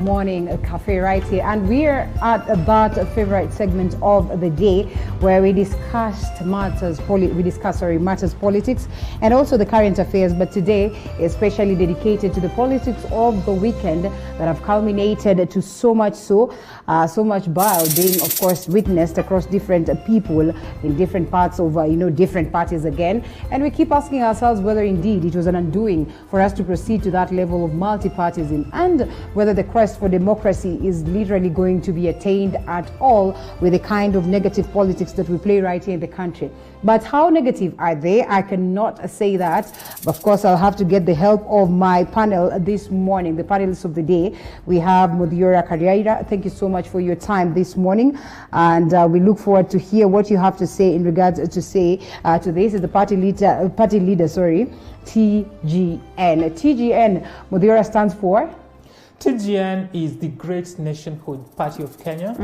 morning cafe right here, and we're at that favorite segment of the day where we discuss matters politics and also the current affairs. But today is especially dedicated to the politics of the weekend that have culminated to so much bile being, of course, witnessed across different people in different parts of different parties again. And we keep asking ourselves whether indeed it was an undoing for us to proceed to that level of multi-partyism, and whether the quest for democracy is literally going to be attained at all with the kind of negative politics that we play right here in the country. But how negative are they? I cannot say that. Of course, I'll have to get the help of my panel this morning, the panelists of the day. We have Muthiora Kariara. Thank you so much for your time this morning, and we look forward to hear what you have to say in regards to this. Is the party leader, TGN. TGN, Muthiora, stands for? TGN is the Great Nationhood Party of Kenya,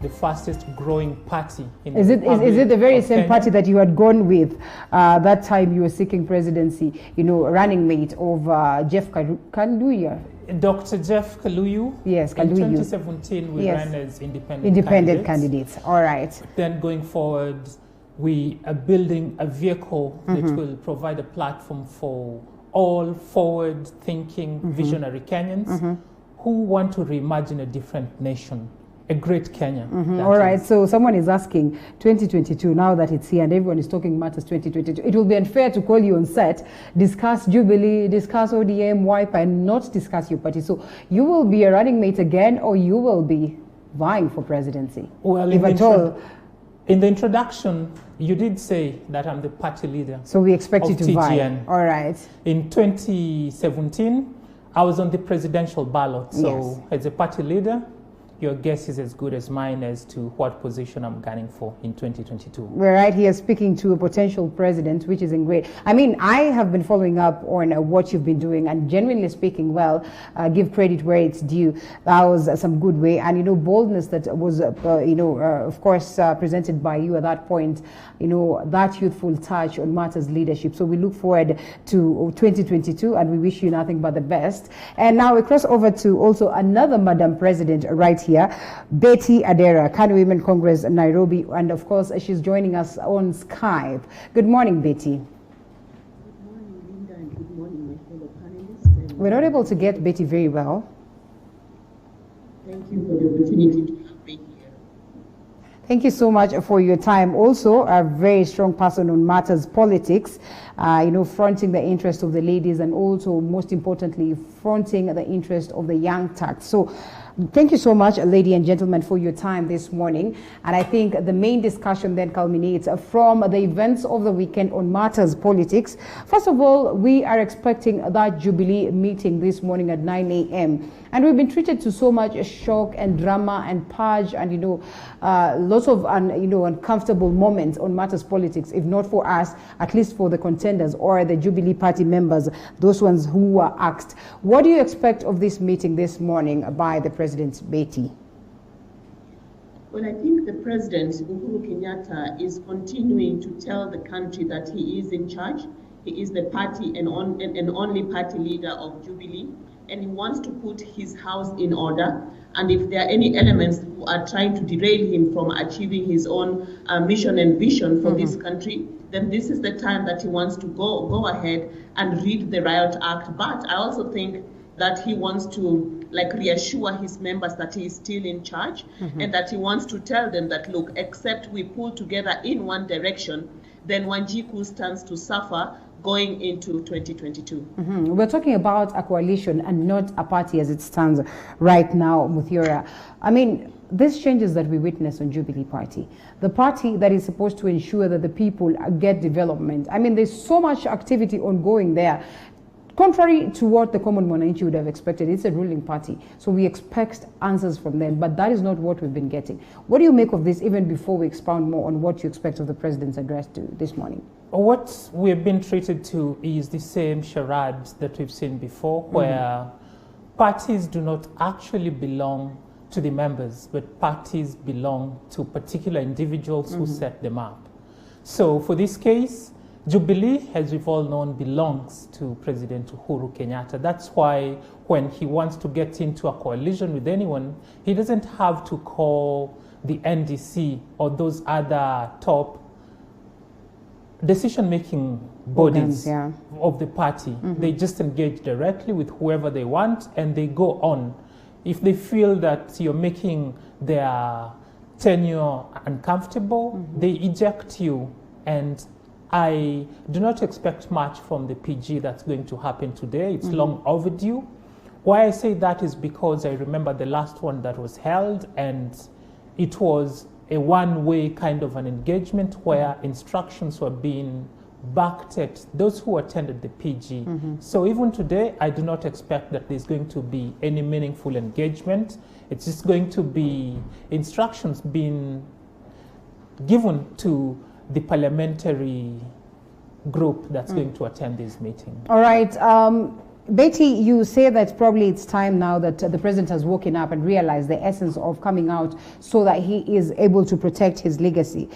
the fastest growing party in is the Is it the very same Kenya? party that you had gone with that time you were seeking presidency, running mate of Jeff Kaluya? Dr. Jeff Kaluyu. Yes, In Kaluyu. 2017, we ran as independent candidates. All right. Then going forward, we are building a vehicle that will provide a platform for all forward-thinking, visionary Kenyans who want to reimagine a different nation, a great Kenya. All right, so someone is asking, 2022, now that it's here and everyone is talking matters 2022, it will be unfair to call you on set, discuss Jubilee, discuss ODM, wipe, and not discuss your party. So you will be a running mate again, or you will be vying for presidency? Well, if at all. In the introduction, you did say that I'm the party leader. So we expect you to TGN. vie. All right. In 2017, I was on the presidential ballot. So as a party leader, your guess is as good as mine as to what position I'm gunning for in 2022. We're right here speaking to a potential president, which is great. I mean, I have been following up on what you've been doing, and genuinely speaking, give credit where it's due. That was some good way, and boldness that was, of course, presented by you at that point. That youthful touch on matters leadership. So we look forward to 2022, and we wish you nothing but the best. And now we cross over to also another Madam President right here, Betty Adera, Kanu Women Congress, Nairobi, and of course she's joining us on Skype. Good morning, Betty. Good morning, Linda, and good morning, my fellow panelists. We're not able to get Betty very well. Thank you for the opportunity to have me here. Thank you so much for your time. Also, a very strong person on matters politics, fronting the interest of the ladies, and also, most importantly, fronting the interest of the young tax. So, thank you so much, ladies and gentlemen, for your time this morning. And I think the main discussion then culminates from the events of the weekend on matters politics. First of all, we are expecting that Jubilee meeting this morning at 9 a.m. And we've been treated to so much shock and drama and purge and, lots of, uncomfortable moments on matters politics, if not for us, at least for the contenders or the Jubilee Party members, those ones who were asked. What do you expect of this meeting this morning by the President, Betty? Well, I think the President, Uhuru Kenyatta, is continuing to tell the country that he is in charge. He is the party and only party leader of Jubilee, and he wants to put his house in order. And if there are any elements who are trying to derail him from achieving his own mission and vision for this country, then this is the time that he wants to go ahead and read the Riot Act. But I also think that he wants to reassure his members that he is still in charge, and that he wants to tell them that, look, except we pull together in one direction, then Wanjiku stands to suffer going into 2022. We're talking about a coalition and not a party as it stands right now, Muthiora. I mean, these changes that we witness on Jubilee Party, the party that is supposed to ensure that the people get development. I mean, there's so much activity ongoing there. Contrary to what the common mwananchi would have expected, it's a ruling party. So we expect answers from them, but that is not what we've been getting. What do you make of this, even before we expound more on what you expect of the President's address this morning? What we've been treated to is the same charades that we've seen before, where parties do not actually belong to the members, but parties belong to particular individuals who set them up. So for this case, Jubilee, as we've all known, belongs to President Uhuru Kenyatta. That's why when he wants to get into a coalition with anyone, he doesn't have to call the NDC or those other top decision-making bodies of the party. They just engage directly with whoever they want and they go on. If they feel that you're making their tenure uncomfortable, they eject you. And I do not expect much from the PG that's going to happen today. It's long overdue. Why I say that is because I remember the last one that was held, and it was a one-way kind of an engagement where instructions were being backed at those who attended the PG. So even today, I do not expect that there's going to be any meaningful engagement. It's just going to be instructions being given to the parliamentary group that's going to attend this meeting. All right. Betty, you say that probably it's time now that the president has woken up and realized the essence of coming out so that he is able to protect his legacy.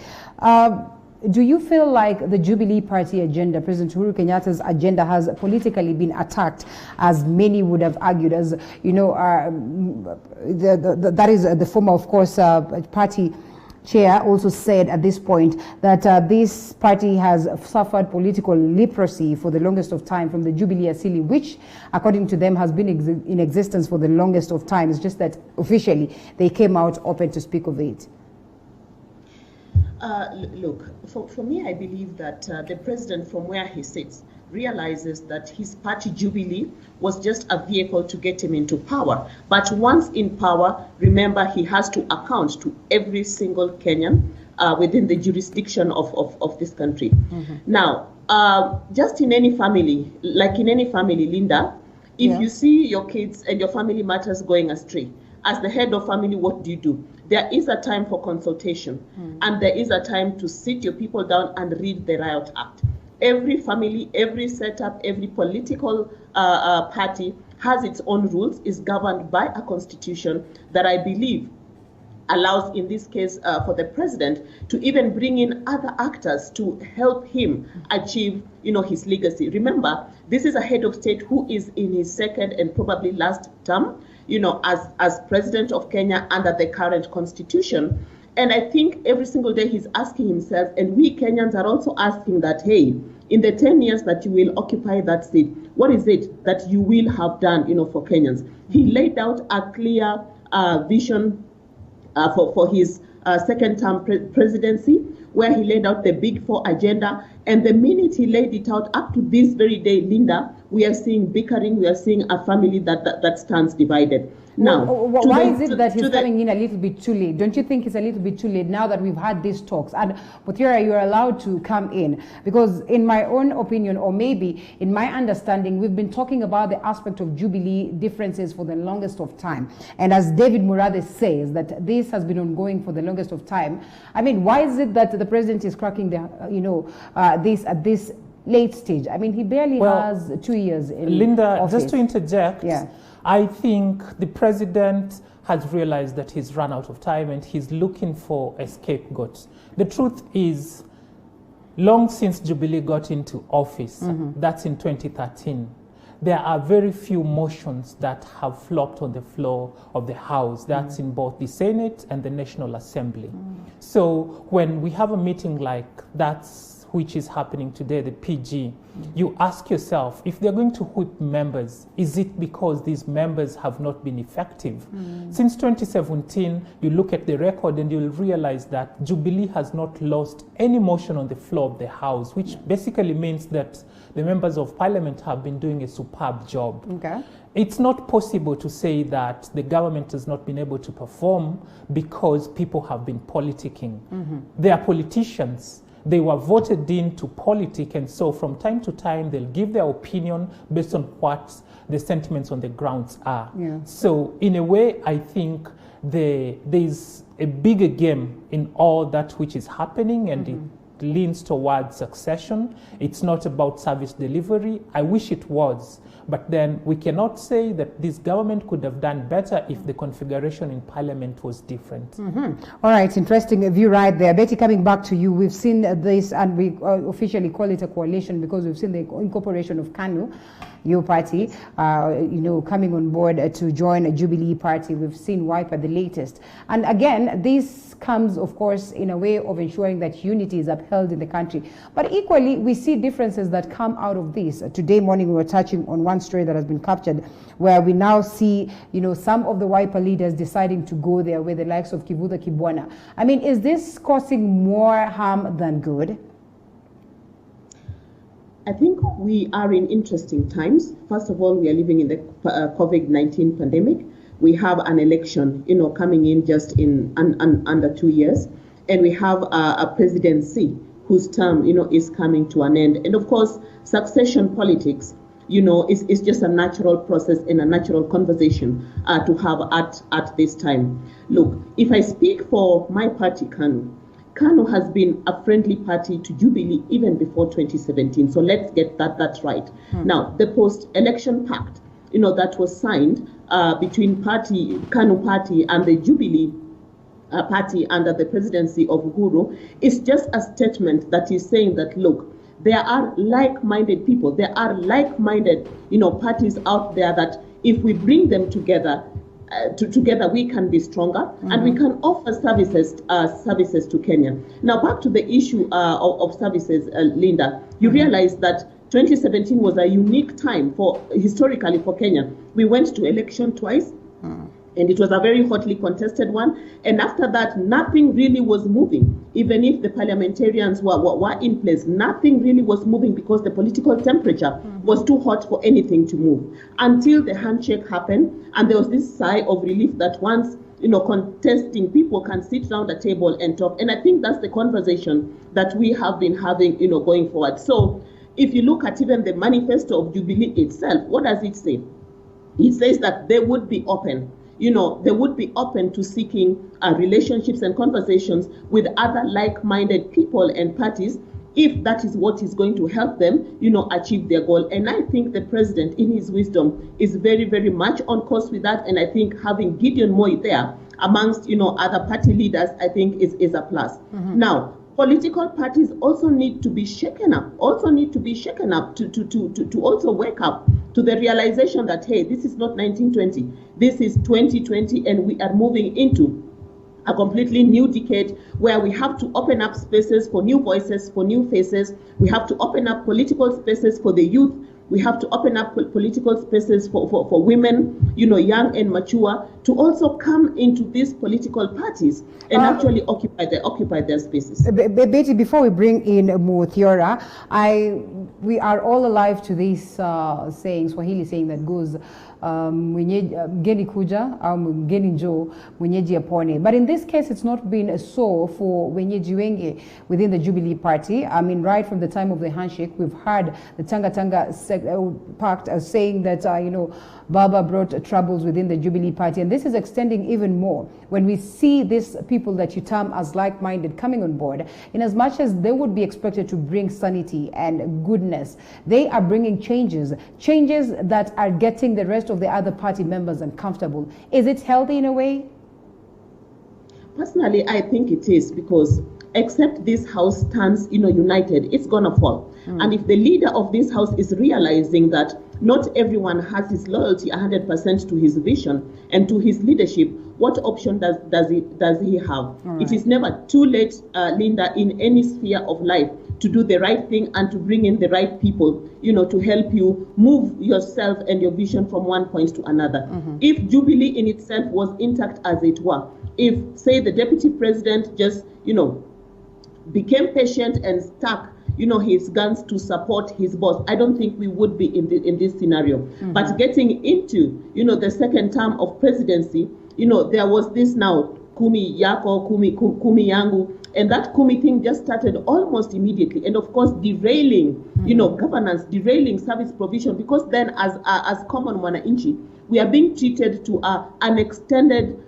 Do you feel like the Jubilee Party agenda, President Uhuru Kenyatta's agenda, has politically been attacked, as many would have argued, as you know, that is the former, of course, party chair also said at this point that this party has suffered political leprosy for the longest of time from the Jubilee Assembly, which, according to them, has been in existence for the longest of time. It's just that officially they came out open to speak of it. Look, for me, I believe that the president, from where he sits, realizes that his party Jubilee was just a vehicle to get him into power. But once in power, remember, he has to account to every single Kenyan within the jurisdiction of this country. Now, just in any family, like in any family, Linda, if you see your kids and your family matters going astray, as the head of family, what do? There is a time for consultation, and there is a time to sit your people down and read the Riot Act. Every family, every setup, every political party has its own rules, is governed by a constitution that I believe allows, in this case, for the president to even bring in other actors to help him achieve, his legacy. Remember, this is a head of state who is in his second and probably last term, as president of Kenya under the current constitution. And I think every single day he's asking himself, and we Kenyans are also asking that, hey, in the 10 years that you will occupy that seat, what is it that you will have done, for Kenyans? He laid out a clear vision for his second term presidency, where he laid out the Big Four agenda. And the minute he laid it out, up to this very day, Linda, we are seeing bickering, we are seeing a family that stands divided. Now, why is it that he's coming in a little bit too late? Don't you think it's a little bit too late now that we've had these talks? And Muthiora, you're allowed to come in, because in my own opinion, or maybe in my understanding, we've been talking about the aspect of Jubilee differences for the longest of time. And as David Murade says, that this has been ongoing for the longest of time. I mean, why is it that the president is cracking the, this at this late stage? I mean, he barely has 2 years in Linda, office. just to interject, I think the president has realized that he's run out of time and he's looking for a scapegoat. The truth is, long since Jubilee got into office, that's in 2013, there are very few motions that have flopped on the floor of the House. That's in both the Senate and the National Assembly. So when we have a meeting like that, which is happening today, the PG, you ask yourself, if they're going to whip members, is it because these members have not been effective? Since 2017, you look at the record and you'll realize that Jubilee has not lost any motion on the floor of the House, which basically means that the members of parliament have been doing a superb job. Okay. It's not possible to say that the government has not been able to perform because people have been politicking. They are politicians. They were voted into politics, and so from time to time, they'll give their opinion based on what the sentiments on the grounds are. So in a way, I think there's a bigger game in all that which is happening, and it leans towards succession. It's not about service delivery. I wish it was, But then we cannot say that this government could have done better if the configuration in parliament was different. All right, interesting view right there. Betty, coming back to you, we've seen this, and we officially call it a coalition because we've seen the incorporation of KANU, your party, coming on board to join a Jubilee party. We've seen Wiper the latest. And again, this comes, of course, in a way of ensuring that unity is upheld in the country. But equally, we see differences that come out of this. Today morning, we were touching on one story that has been captured, where we now see, some of the Wiper leaders deciding to go there with the likes of Kivutha Kibwana. I mean, is this causing more harm than good? I think we are in interesting times. First of all, we are living in the COVID-19 pandemic. We have an election, coming in just in under 2 years. And we have a presidency whose term, is coming to an end. And of course, succession politics, is just a natural process and a natural conversation to have at this time. Look, if I speak for my party, KANU has been a friendly party to Jubilee even before 2017. So let's get that right. Now, the post-election pact, that was signed between KANU party and the Jubilee party under the presidency of Uhuru is just a statement that is saying that, look, there are like-minded people, there are like-minded, parties out there that if we bring them together, together we can be stronger and we can offer services to Kenya. Now back to the issue of services, Linda, you realize that 2017 was a unique time historically for Kenya. We went to election twice. And it was a very hotly contested one. And after that, nothing really was moving. Even if the parliamentarians were in place, nothing really was moving because the political temperature was too hot for anything to move. Until the handshake happened, and there was this sigh of relief that once, contesting people can sit around the table and talk. And I think that's the conversation that we have been having, going forward. So if you look at even the manifesto of Jubilee itself, what does it say? It says that they would be open. They would be open to seeking relationships and conversations with other like-minded people and parties if that is what is going to help them, achieve their goal. And I think the president, in his wisdom, is very, very much on course with that. And I think having Gideon Moi there amongst, other party leaders, I think is a plus. Now, political parties also need to be shaken up, to also wake up to the realization that, hey, this is not 1920, this is 2020, and we are moving into a completely new decade where we have to open up spaces for new voices, for new faces. We have to open up political spaces for the youth. We have to open up political spaces for women, young and mature, to also come into these political parties and actually occupy their spaces. Betty, before we bring in Muthiora, we are all alive to these sayings, Swahili saying that goes, mgeni kuja au mgeni njoo mwenyeji apone. But in this case, it's not been so for wenyeji wengi within the Jubilee party. I mean, right from the time of the handshake, we've heard the Tanga Pact saying that, Baba brought troubles within the Jubilee party. And this is extending even more when we see these people that you term as like-minded coming on board. In as much as they would be expected to bring sanity and goodness, they are bringing changes that are getting the rest of the other party members uncomfortable. Is it healthy in a way? Personally, I think it is, because except this house stands, united, it's gonna fall. And if the leader of this house is realizing that not everyone has his loyalty 100% to his vision and to his leadership, what option does he have? Right. It is never too late, Linda, in any sphere of life to do the right thing and to bring in the right people, to help you move yourself and your vision from one point to another. If Jubilee in itself was intact as it were, if, say, the deputy president just, became patient and stuck, his guns to support his boss, I don't think we would be in this scenario. But getting into, the second term of presidency, there was this now, kumi yako, kumi yangu, and that kumi thing just started almost immediately, and of course derailing, governance, derailing service provision, because then as common wananchi, we are being treated to an extended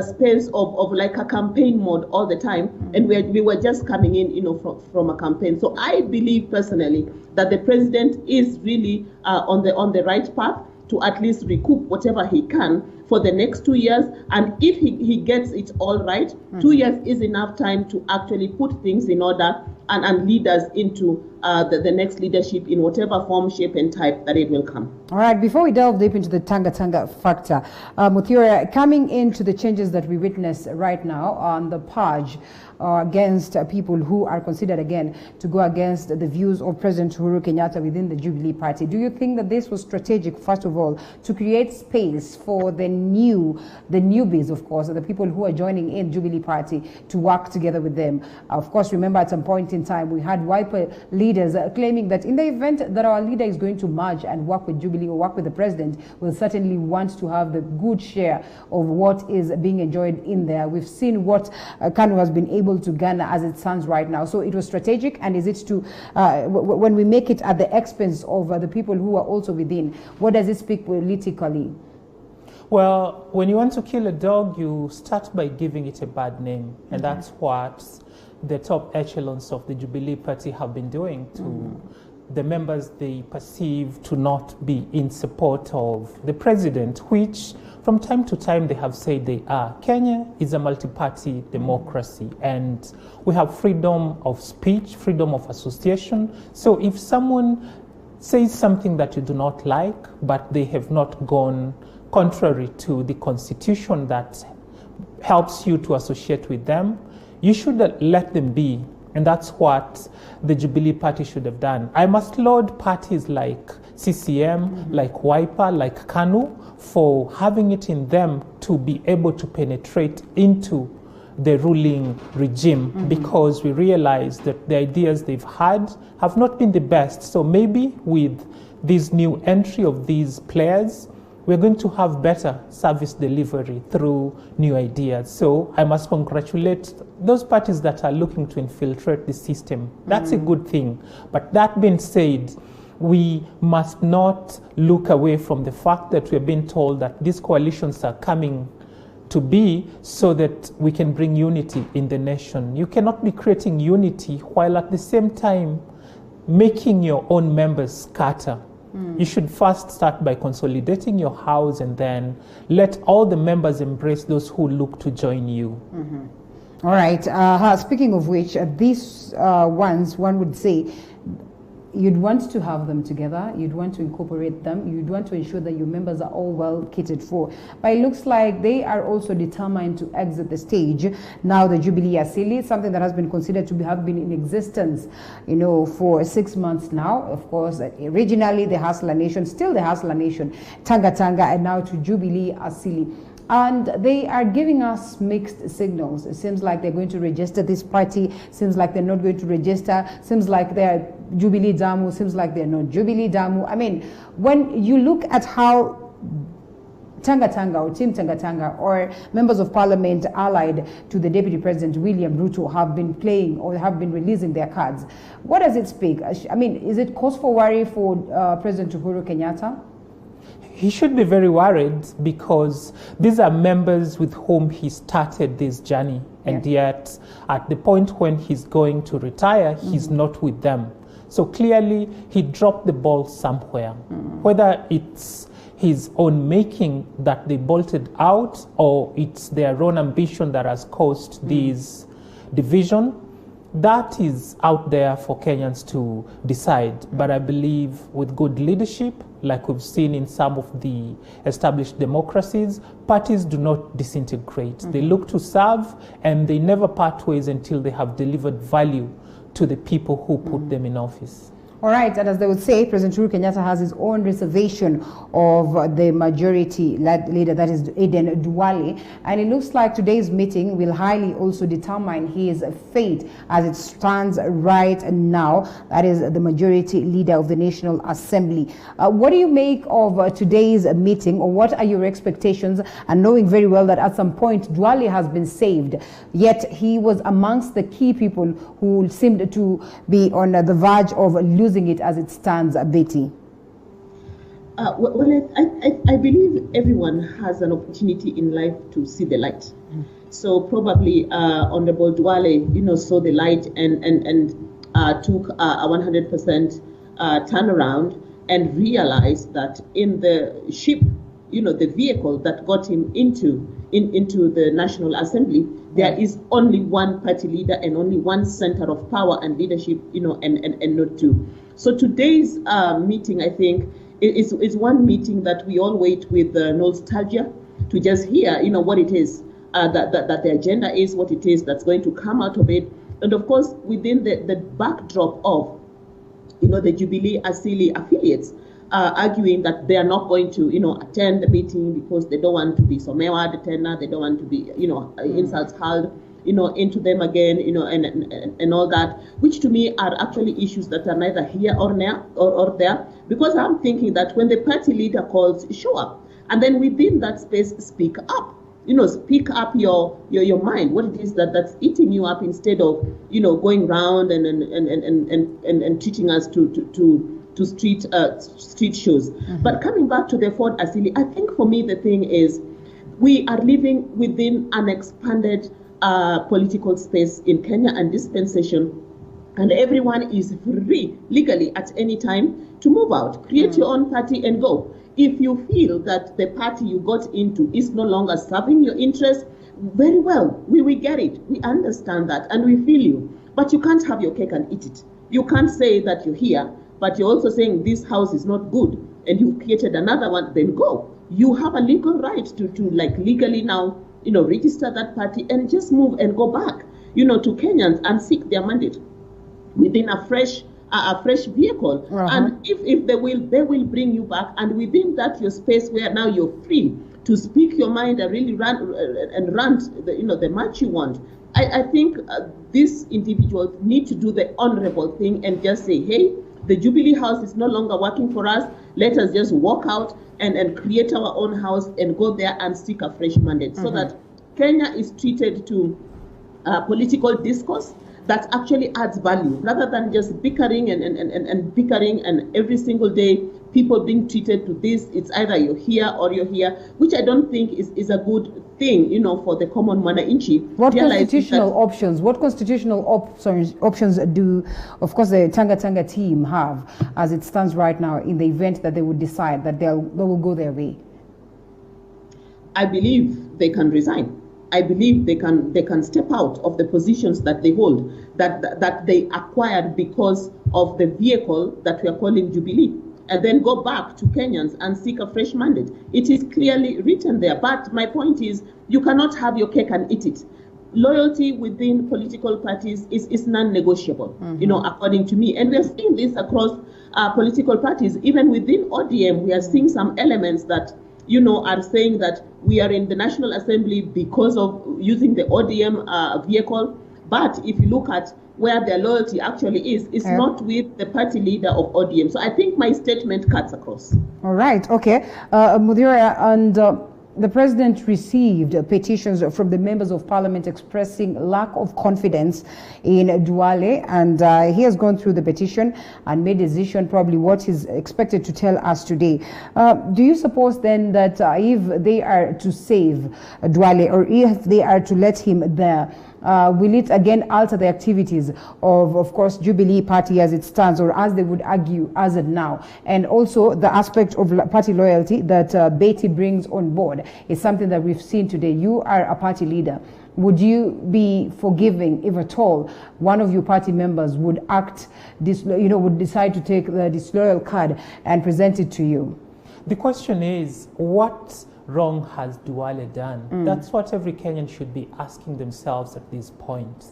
space of like a campaign mode all the time, and we were just coming in, you know, from a campaign. So I believe personally that the president is really on the right path to at least recoup whatever he can for the next 2 years. And if he gets it all right, 2 years is enough time to actually put things in order and lead us into the next leadership in whatever form, shape, and type that it will come. All right, before we delve deep into the Tanga factor, Muthiora, coming into the changes that we witness right now on the purge against people who are considered again to go against the views of President Uhuru Kenyatta within the Jubilee Party, do you think that this was strategic, first of all, to create space for the newbies, of course, the people who are joining in Jubilee Party, to work together with them? Of course, remember at some point in time we had Wiper leaders claiming that in the event that our leader is going to merge and work with Jubilee or work with the president, we'll certainly want to have the good share of what is being enjoyed in there. We've seen what Kanu has been able to garner as it stands right now. So it was strategic, and is it to, when we make it at the expense of the people who are also within, what does it speak politically? Well, when you want to kill a dog, you start by giving it a bad name, and that's what the top echelons of the Jubilee Party have been doing to the members they perceive to not be in support of the president, which from time to time they have said they are. Kenya is a multi-party democracy, and we have freedom of speech, freedom of association. So if someone says something that you do not like, but they have not gone contrary to the constitution that helps you to associate with them, you should let them be. And that's what the Jubilee Party should have done. I must laud parties like CCM, like Wiper, like KANU, for having it in them to be able to penetrate into the ruling regime, because we realize that the ideas they've had have not been the best. So maybe with this new entry of these players, we're going to have better service delivery through new ideas. So I must congratulate those parties that are looking to infiltrate the system. That's a good thing. But that being said, we must not look away from the fact that we're being told that these coalitions are coming to be so that we can bring unity in the nation. You cannot be creating unity while at the same time making your own members scatter. You should first start by consolidating your house and then let all the members embrace those who look to join you. All right. Speaking of which, these ones, one would say, you'd want to have them together, you'd want to incorporate them, you'd want to ensure that your members are all well catered for. But it looks like they are also determined to exit the stage. Now the Jubilee Asili, something that has been considered to have been in existence, you know, for 6 months now. Of course, originally the Hustler Nation, still the Hustler Nation, Tanga, and now to Jubilee Asili. And they are giving us mixed signals. It seems like they're going to register this party, seems like they're not going to register, seems like they're Jubilee Damu, seems like they're not Jubilee Damu. I mean, when you look at how Tanga or Team Tanga or members of parliament allied to the Deputy President William Ruto have been playing or have been releasing their cards, what does it speak? I mean, is it cause for worry for President Uhuru Kenyatta? He should be very worried, because these are members with whom he started this journey, and yet at the point when he's going to retire, he's not with them. So clearly he dropped the ball somewhere, whether it's his own making that they bolted out or it's their own ambition that has caused this division. That is out there for Kenyans to decide. But I believe with good leadership, like we've seen in some of the established democracies, parties do not disintegrate. They look to serve, and they never part ways until they have delivered value to the people who put them in office. All right, and as they would say, President Uhuru Kenyatta has his own reservation of the majority leader, that is Aden Duale, and it looks like today's meeting will highly also determine his fate as it stands right now. That is the majority leader of the National Assembly. What do you make of today's meeting, or what are your expectations? And knowing very well that at some point Duale has been saved, yet he was amongst the key people who seemed to be on the verge of losing it as it stands, Betty. I believe everyone has an opportunity in life to see the light. So probably Honorable Duale, saw the light and took a 100% turnaround and realized that in the ship, the vehicle that got him into the National Assembly, there is only one party leader and only one center of power and leadership, and not two. So today's meeting, I think, is one meeting that we all wait with nostalgia to just hear, what it is, that the agenda is, what it is that's going to come out of it. And of course, within the backdrop of, the Jubilee Asili affiliates, arguing that they are not going to, attend the meeting because they don't want to be somewa detained, they don't want to be, insults hurled, into them again, and all that, which to me are actually issues that are neither here or there, because I'm thinking that when the party leader calls, show up, and then within that space, speak up. Speak up your mind, what it is that's eating you up, instead of, going round and teaching us to street shows. But coming back to the Ford Asili, I think for me the thing is we are living within an expanded political space in Kenya and dispensation, and everyone is free legally at any time to move out, create your own party and go. If you feel that the party you got into is no longer serving your interests, very well, we get it. We understand that and we feel you. But you can't have your cake and eat it. You can't say that you're here, but you're also saying this house is not good and you've created another one, then go. You have a legal right to legally now, register that party and just move and go back, to Kenyans and seek their mandate within a fresh vehicle. And if they will bring you back, and within that your space where now you're free to speak your mind and really rant the match you want. I think these individuals need to do the honorable thing and just say, hey, the Jubilee House is no longer working for us. Let us just walk out and create our own house and go there and seek a fresh mandate, so that Kenya is treated to political discourse that actually adds value, rather than just bickering and bickering, and every single day people being treated to this. It's either you're here or you're here, which I don't think is a good thing, for the common mwananchi. What constitutional options do, of course, the Tanga team have as it stands right now in the event that they would decide that they will go their way? I believe they can resign. I believe they can step out of the positions that they hold, that they acquired because of the vehicle that we are calling Jubilee, and then go back to Kenyans and seek a fresh mandate. It is clearly written there. But my point is, you cannot have your cake and eat it. Loyalty within political parties is non-negotiable, according to me. And we are seeing this across political parties. Even within ODM, we are seeing some elements that are saying that we are in the National Assembly because of using the ODM vehicle. But if you look at where their loyalty actually is not with the party leader of ODM. So I think my statement cuts across. All right. Okay. Muthiora, and the president received petitions from the members of parliament expressing lack of confidence in Duale, and he has gone through the petition and made a decision, probably what he's expected to tell us today. Do you suppose then that if they are to save Duale, or if they are to let him there, will it again alter the activities of course, Jubilee Party as it stands, or as they would argue as of now? And also the aspect of party loyalty that Betty brings on board is something that we've seen today. You are a party leader. Would you be forgiving if at all one of your party members would would decide to take the disloyal card and present it to you? The question is, what wrong has Duale done? That's what every Kenyan should be asking themselves at this point.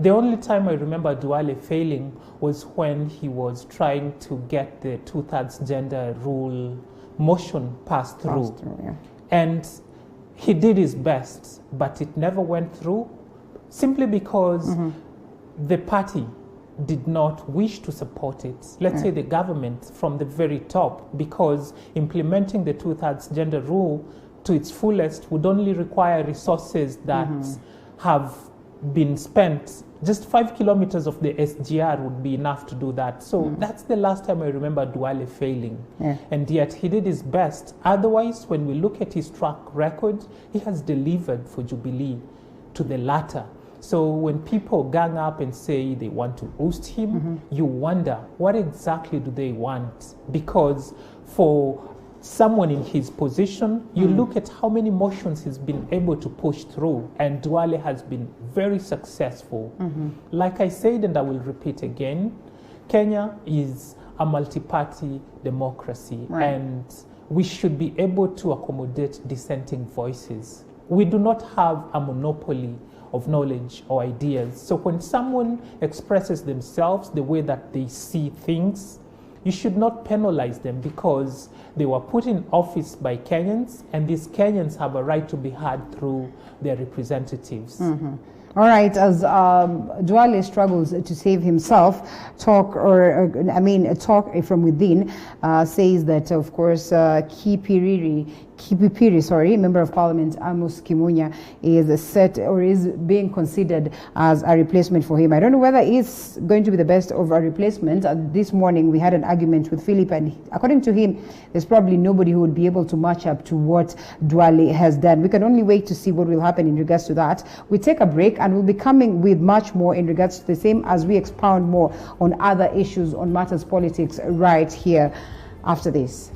The only time I remember Duale failing was when he was trying to get the 2/3 gender rule motion passed through. And he did his best, but it never went through, simply because the party did not wish to support it. Let's say the government from the very top, because implementing the 2/3 gender rule to its fullest would only require resources that have been spent, just 5 kilometers of the SGR would be enough to do that. So that's the last time I remember Duale failing. Yeah. And yet he did his best. Otherwise, when we look at his track record, he has delivered for Jubilee to the latter. So when people gang up and say they want to oust him, you wonder, what exactly do they want? Because for someone in his position, you look at how many motions he's been able to push through, and Duale has been very successful. Like I said, and I will repeat again, Kenya is a multi-party democracy, and we should be able to accommodate dissenting voices. We do not have a monopoly of knowledge or ideas. So when someone expresses themselves the way that they see things, you should not penalize them, because they were put in office by Kenyans, and these Kenyans have a right to be heard through their representatives. All right, as Duale struggles to save himself, talk from within says that, of course, Kipipiri, Member of Parliament Amos Kimunya, is set or is being considered as a replacement for him. I don't know whether it's going to be the best of a replacement. This morning we had an argument with Philip, and according to him, there's probably nobody who would be able to match up to what Duale has done. We can only wait to see what will happen in regards to that. We take a break, and we'll be coming with much more in regards to the same as we expound more on other issues on matters politics right here after this.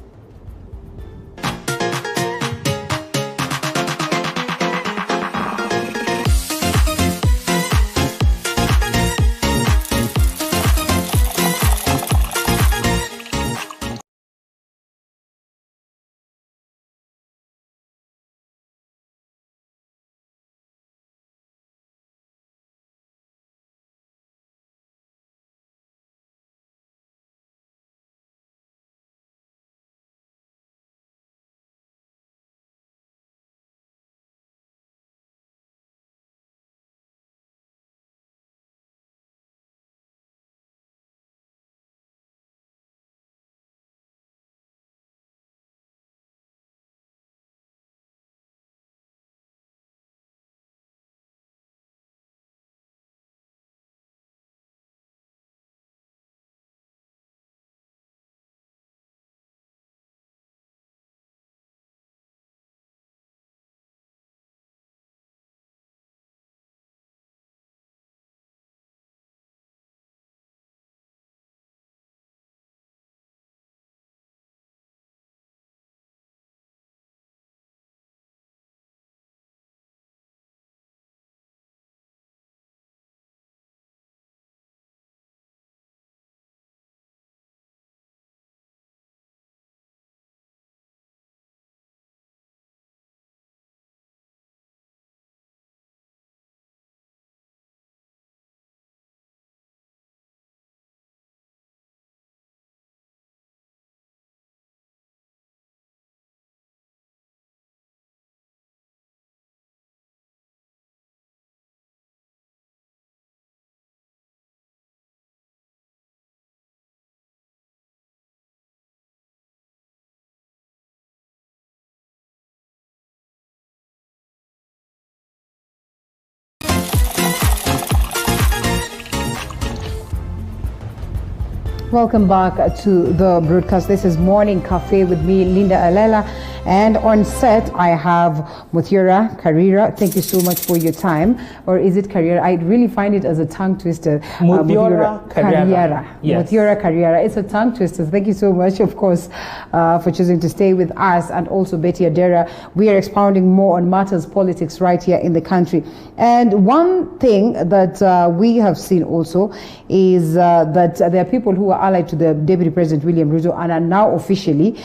Welcome back to the broadcast. This is Morning Cafe with me, Linda Alela, and on set I have Muthiora Kariara. Thank you so much for your time. Or is it Kariara? I really find it as a tongue twister. Muthiora Kariara. Yes. Muthiora Kariara. It's a tongue twister. Thank you so much, of course, for choosing to stay with us, and also Betty Adera. We are expounding more on matters politics right here in the country. And one thing that we have seen also is that there are people who are allied to the Deputy President William Ruto and are now officially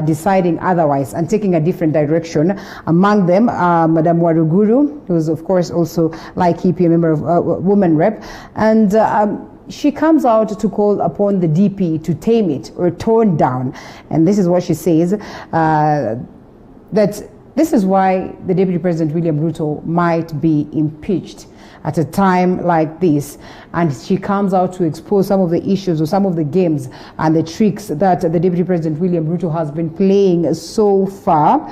deciding otherwise and taking a different direction. Among them, Madam Waruguru, who is of course also like EP, a member of Women Rep, and she comes out to call upon the DP to tame it or tone down. And this is what she says, that this is why the Deputy President William Ruto might be impeached at a time like this. And she comes out to expose some of the issues or some of the games and the tricks that the Deputy President William Ruto has been playing so far.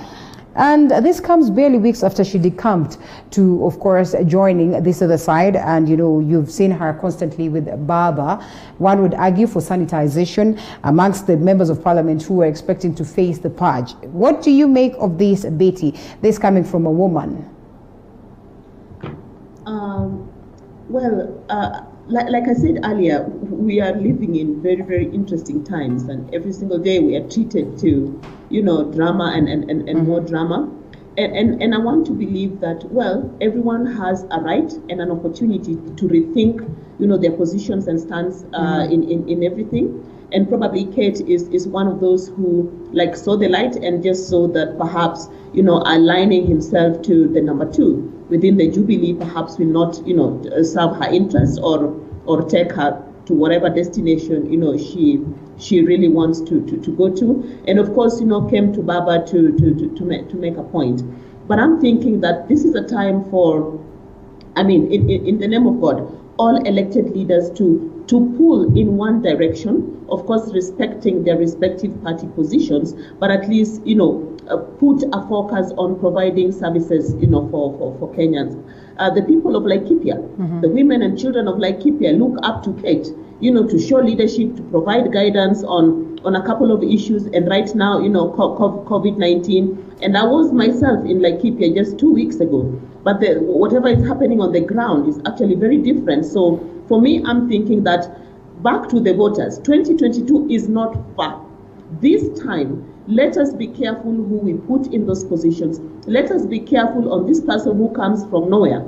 And this comes barely weeks after she decamped to, of course, joining this other side. And, you know, you've seen her constantly with Baba. One would argue for sanitization amongst the members of parliament who were expecting to face the purge. What do you make of this, Betty, this coming from a woman? Like I said earlier, we are living in very, very interesting times, and every single day we are treated to, you know, drama and more drama. And I want to believe that, well, everyone has a right and an opportunity to rethink, you know, their positions and stance in everything. And probably Kate is one of those who like saw the light and just saw that perhaps, you know, aligning himself to the number 2 within the Jubilee perhaps will not, you know, serve her interests or take her to whatever destination, you know, she really wants to go to. And of course, you know, came to Baba to make a point. But I'm thinking that this is a time for, I mean, in the name of God, all elected leaders to pull in one direction, of course respecting their respective party positions, but at least, you know, put a focus on providing services, you know, for Kenyans. The people of Laikipia, the women and children of Laikipia look up to Kate, you know, to show leadership, to provide guidance on a couple of issues. And right now, you know, COVID-19, and I was myself in Laikipia just 2 weeks ago. But whatever is happening on the ground is actually very different. So for me, I'm thinking that back to the voters, 2022 is not far. This time, let us be careful who we put in those positions. Let us be careful on this person who comes from nowhere,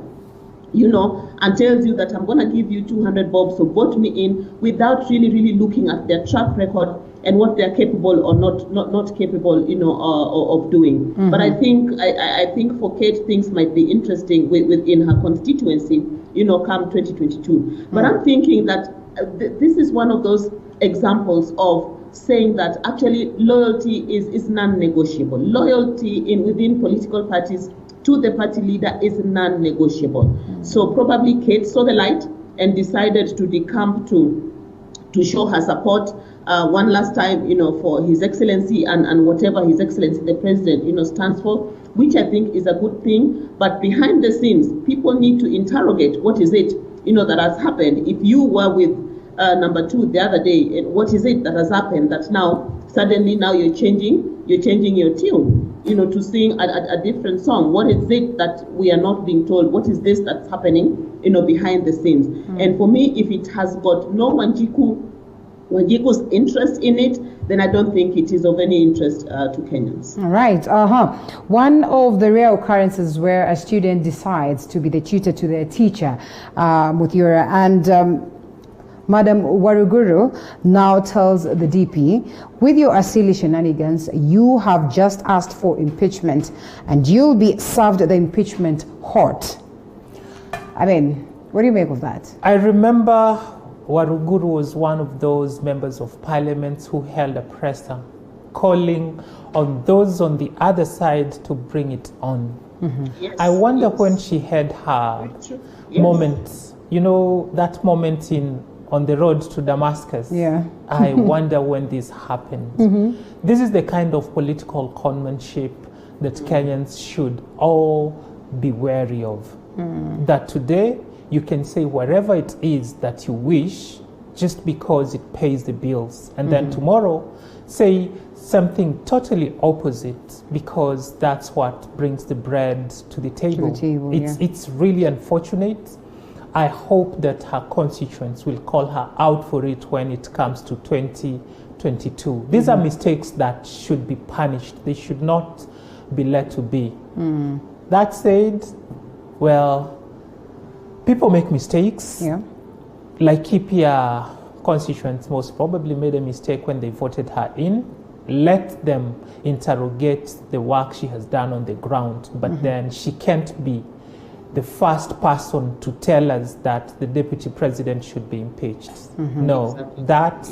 you know, and tells you that I'm going to give you 200 bob, so vote me in, without really looking at their track record and what they're capable or not capable, you know, of doing. But I think for Kate, things might be interesting within her constituency, you know, come 2022. But I'm thinking that this is one of those examples of saying that actually loyalty is non-negotiable. Loyalty within political parties to the party leader is non-negotiable. So probably Kate saw the light and decided to decamp to show her support one last time, you know, for His Excellency and whatever His Excellency the President, you know, stands for, which I think is a good thing. But behind the scenes, people need to interrogate what is it, you know, that has happened. If you were with number 2 the other day, and what is it that has happened that now suddenly now you're changing your tune, you know, to sing a different song? What is it that we are not being told? What is this that's happening, you know, behind the scenes? And for me, if it has got no Wanjiku's interest in it, then I don't think it is of any interest to Kenyans. All right. One of the rare occurrences where a student decides to be the tutor to their teacher, Muthiora, and Madam Waruguru now tells the DP, with your Asili shenanigans, you have just asked for impeachment and you'll be served the impeachment hot. I mean, what do you make of that? I remember Waruguru was one of those members of parliament who held a presser calling on those on the other side to bring it on. Yes, I wonder when she had her moment, you know, that moment on the road to Damascus. Yeah. I wonder when this happened. This is the kind of political conmanship that Kenyans should all be wary of. That today you can say whatever it is that you wish just because it pays the bills. And then tomorrow say something totally opposite because that's what brings the bread to the table. It's really unfortunate. I hope that her constituents will call her out for it when it comes to 2022. These are mistakes that should be punished. They should not be let to be. That said, well, people make mistakes. Laikipia constituents most probably made a mistake when they voted her in. Let them interrogate the work she has done on the ground, but then she can't be the first person to tell us that the deputy president should be impeached. No, that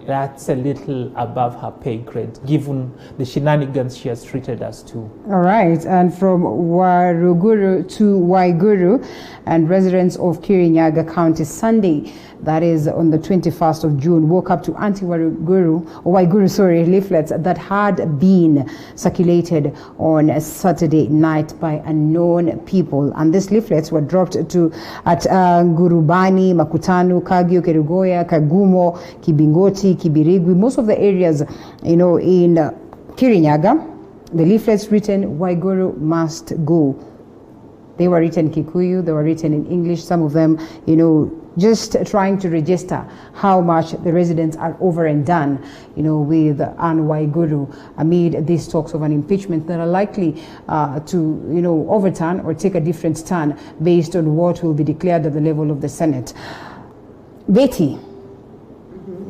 that's a little above her pay grade, given the shenanigans she has treated us to. All right, and from Waruguru to Waiguru, and residents of Kirinyaga County Sunday, that is on the 21st of June, woke up to anti-Waiguru leaflets that had been circulated on a Saturday night by unknown people. And these leaflets were dropped at Ngurubani, Makutano, Kagio, Kerugoya, Kagumo, Kibingoti, Kibirigwi, most of the areas, in Kirinyaga. The leaflets written, Waiguru must go. They were written Kikuyu, they were written in English, some of them, just trying to register how much the residents are over and done, with Anne Waiguru amid these talks of an impeachment that are likely to, overturn or take a different turn based on what will be declared at the level of the Senate. Betty,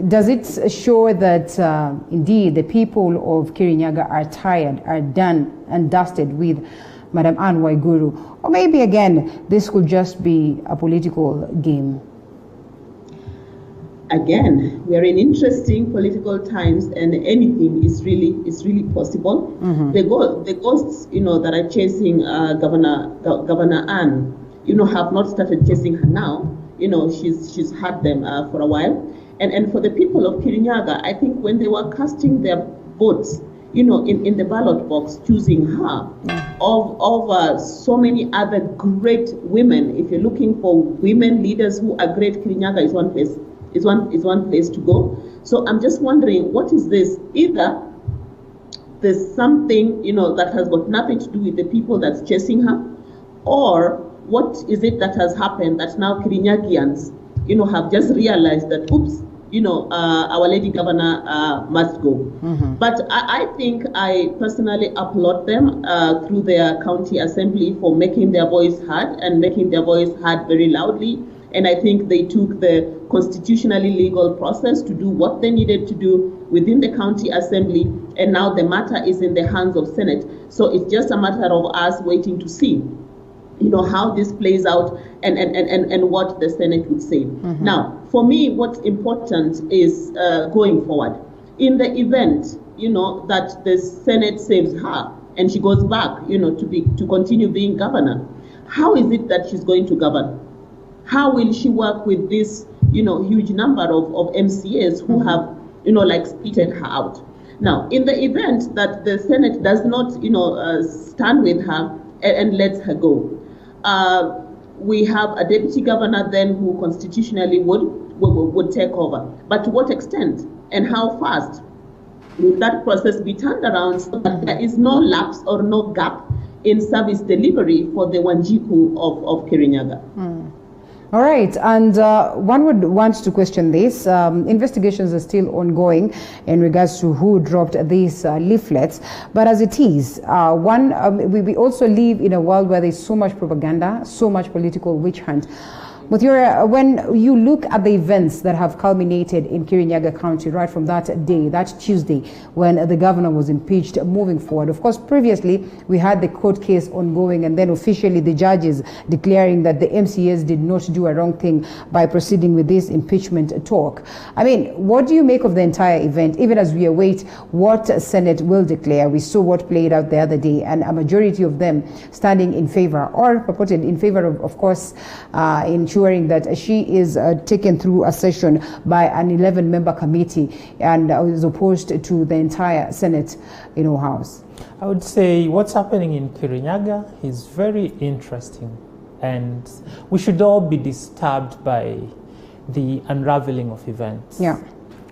does it show that indeed the people of Kirinyaga are tired, are done and dusted with Madam Anne Waiguru? Or maybe again, this could just be a political game? Again, we are in interesting political times, and anything is really possible. The ghosts, that are chasing Governor Anne, have not started chasing her now. She's had them for a while. And for the people of Kirinyaga, I think when they were casting their votes, in the ballot box, choosing her over so many other great women. If you're looking for women leaders who are great, Kirinyaga is one place. Is one place to go. So I'm just wondering, what is this? Either there's something that has got nothing to do with the people that's chasing her, or what is it that has happened that now Kirinyagians have just realized that, oops, our lady governor must go. But I think I personally applaud them through their county assembly for making their voice heard and making their voice heard very loudly. And I think they took the constitutionally legal process to do what they needed to do within the county assembly. And now the matter is in the hands of Senate. So it's just a matter of us waiting to see how this plays out and what the Senate would say. Now, for me, what's important is going forward. In the event, that the Senate saves her and she goes back, to continue being governor, how is it that she's going to govern? How will she work with this, huge number of MCAs who have, spitted her out? Now, in the event that the Senate does not, stand with her and lets her go, we have a deputy governor then who constitutionally would take over. But to what extent and how fast will that process be turned around so that there is no lapse or no gap in service delivery for the Wanjiku of Kirinyaga? All right, and one would want to question this. Investigations are still ongoing in regards to who dropped these leaflets. But as it is, we also live in a world where there's so much propaganda, so much political witch hunt. Muthiora, when you look at the events that have culminated in Kirinyaga County right from that day, that Tuesday, when the governor was impeached, moving forward, of course, previously we had the court case ongoing, and then officially the judges declaring that the MCAs did not do a wrong thing by proceeding with this impeachment talk. I mean, what do you make of the entire event, even as we await what Senate will declare? We saw what played out the other day, and a majority of them standing in favor, or purported in favor of course, ensuring that she is taken through a session by an 11-member committee and is opposed to the entire Senate, House. I would say what's happening in Kirinyaga is very interesting, and we should all be disturbed by the unraveling of events. Yeah.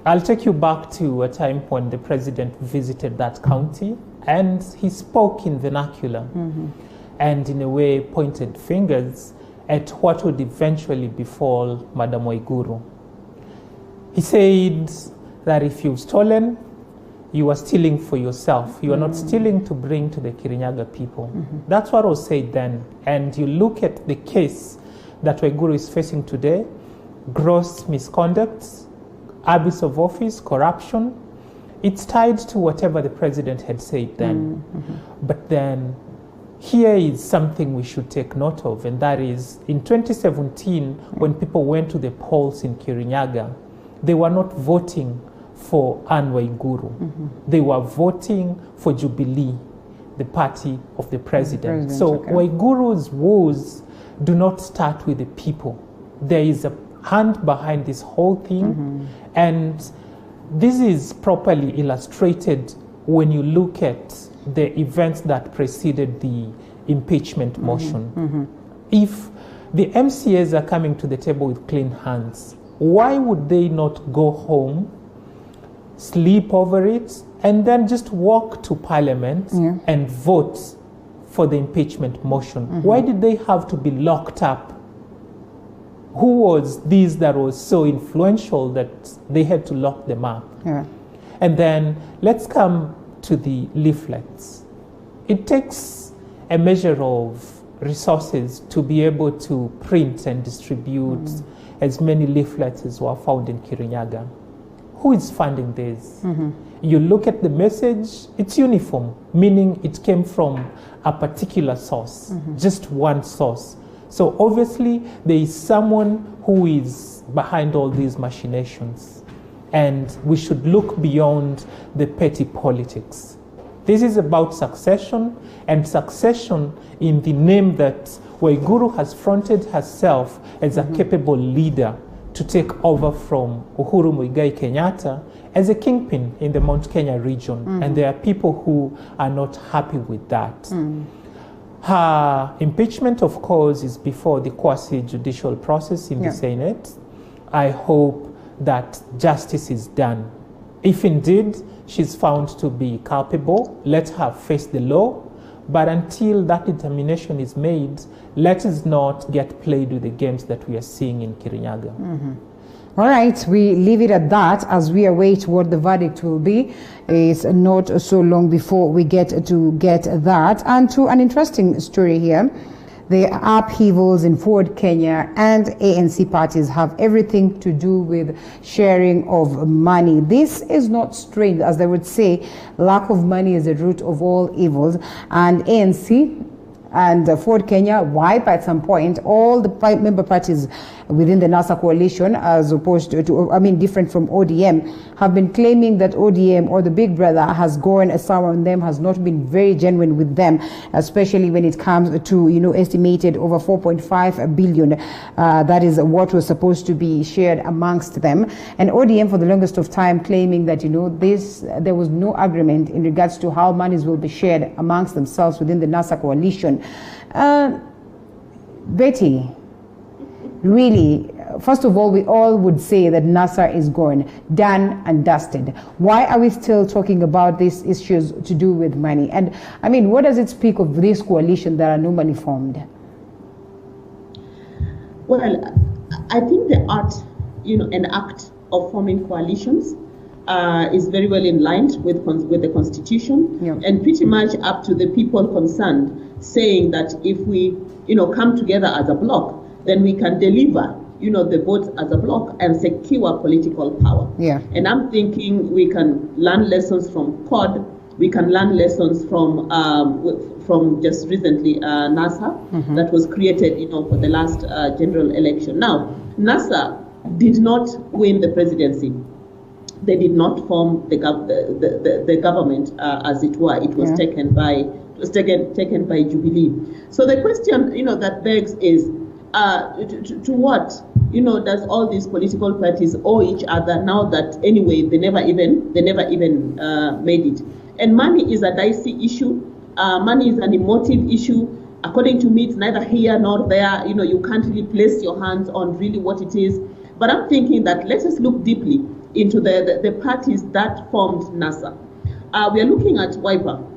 I'll take you back to a time when the president visited that county, and he spoke in vernacular and in a way pointed fingers at what would eventually befall Madam Waiguru. He said that if you've stolen, you are stealing for yourself. You are not stealing to bring to the Kirinyaga people. That's what was said then. And you look at the case that Waiguru is facing today, gross misconduct, abuse of office, corruption. It's tied to whatever the president had said then. But then here is something we should take note of, and that is in 2017, when people went to the polls in Kirinyaga, they were not voting for Anne Waiguru. They were voting for Jubilee, the party of the president. So Waiguru's woes do not start with the people. There is a hand behind this whole thing, and this is properly illustrated when you look at the events that preceded the impeachment motion. If the MCAs are coming to the table with clean hands, why would they not go home, sleep over it, and then just walk to Parliament and vote for the impeachment motion? Why did they have to be locked up? Who was this that was so influential that they had to lock them up? And then let's come to the leaflets. It takes a measure of resources to be able to print and distribute as many leaflets as were found in Kirinyaga. Who is funding this? You look at the message, it's uniform, meaning it came from a particular source, just one source. So obviously there is someone who is behind all these machinations, and we should look beyond the petty politics. This is about succession, and succession in the name that Waiguru has fronted herself as a capable leader to take over from Uhuru Muigai Kenyatta as a kingpin in the Mount Kenya region. And there are people who are not happy with that. Her impeachment, of course, is before the quasi-judicial process in the Senate. I hope that justice is done. If indeed she's found to be culpable, let her face the law. But until that determination is made, let us not get played with the games that we are seeing in Kirinyaga. All right, we leave it at that as we await what the verdict will be. It's not so long before we get that. And to an interesting story here, the upheavals in Ford Kenya and ANC parties have everything to do with sharing of money. This is not strange, as they would say, lack of money is the root of all evils. And ANC and Ford Kenya wipe at some point all the member parties within the NASA coalition, as opposed to different from ODM, have been claiming that ODM, or the big brother, has gone sour on them, has not been very genuine with them, especially when it comes to, estimated over 4.5 billion. That is what was supposed to be shared amongst them. And ODM, for the longest of time, claiming that, there was no agreement in regards to how monies will be shared amongst themselves within the NASA coalition. Betty, really, first of all, we all would say that NASA is gone, done and dusted. Why are we still talking about these issues to do with money? And what does it speak of this coalition that are normally formed? Well, I think the art, and act of forming coalitions is very well in line with the Constitution, and pretty much up to the people concerned, saying that if we, come together as a bloc, then we can deliver, the votes as a bloc and secure political power. And I'm thinking we can learn lessons from COD. We can learn lessons from just recently NASA that was created, for the last general election. Now, NASA did not win the presidency. They did not form the government, as it were. It was taken by Jubilee. So the question, that begs is, to what, does all these political parties owe each other now that anyway they never even made it? And money is a dicey issue. Money is an emotive issue. According to me, it's neither here nor there. You can't really place your hands on really what it is. But I'm thinking that let us look deeply into the parties that formed NASA. We are looking at WIPA.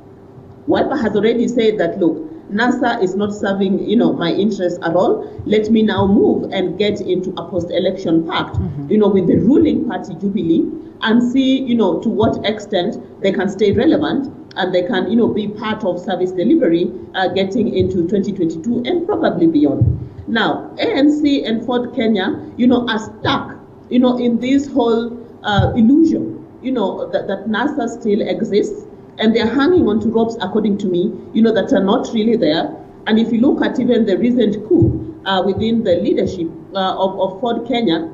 WIPA has already said that, look, NASA is not serving, my interests at all. Let me now move and get into a post-election pact, with the ruling party Jubilee, and see, to what extent they can stay relevant and they can, be part of service delivery, getting into 2022 and probably beyond. Now, ANC and Ford Kenya, are stuck, in this whole illusion, that NASA still exists, and they're hanging on to ropes, according to me, that are not really there. And if you look at even the recent coup within the leadership of Ford Kenya,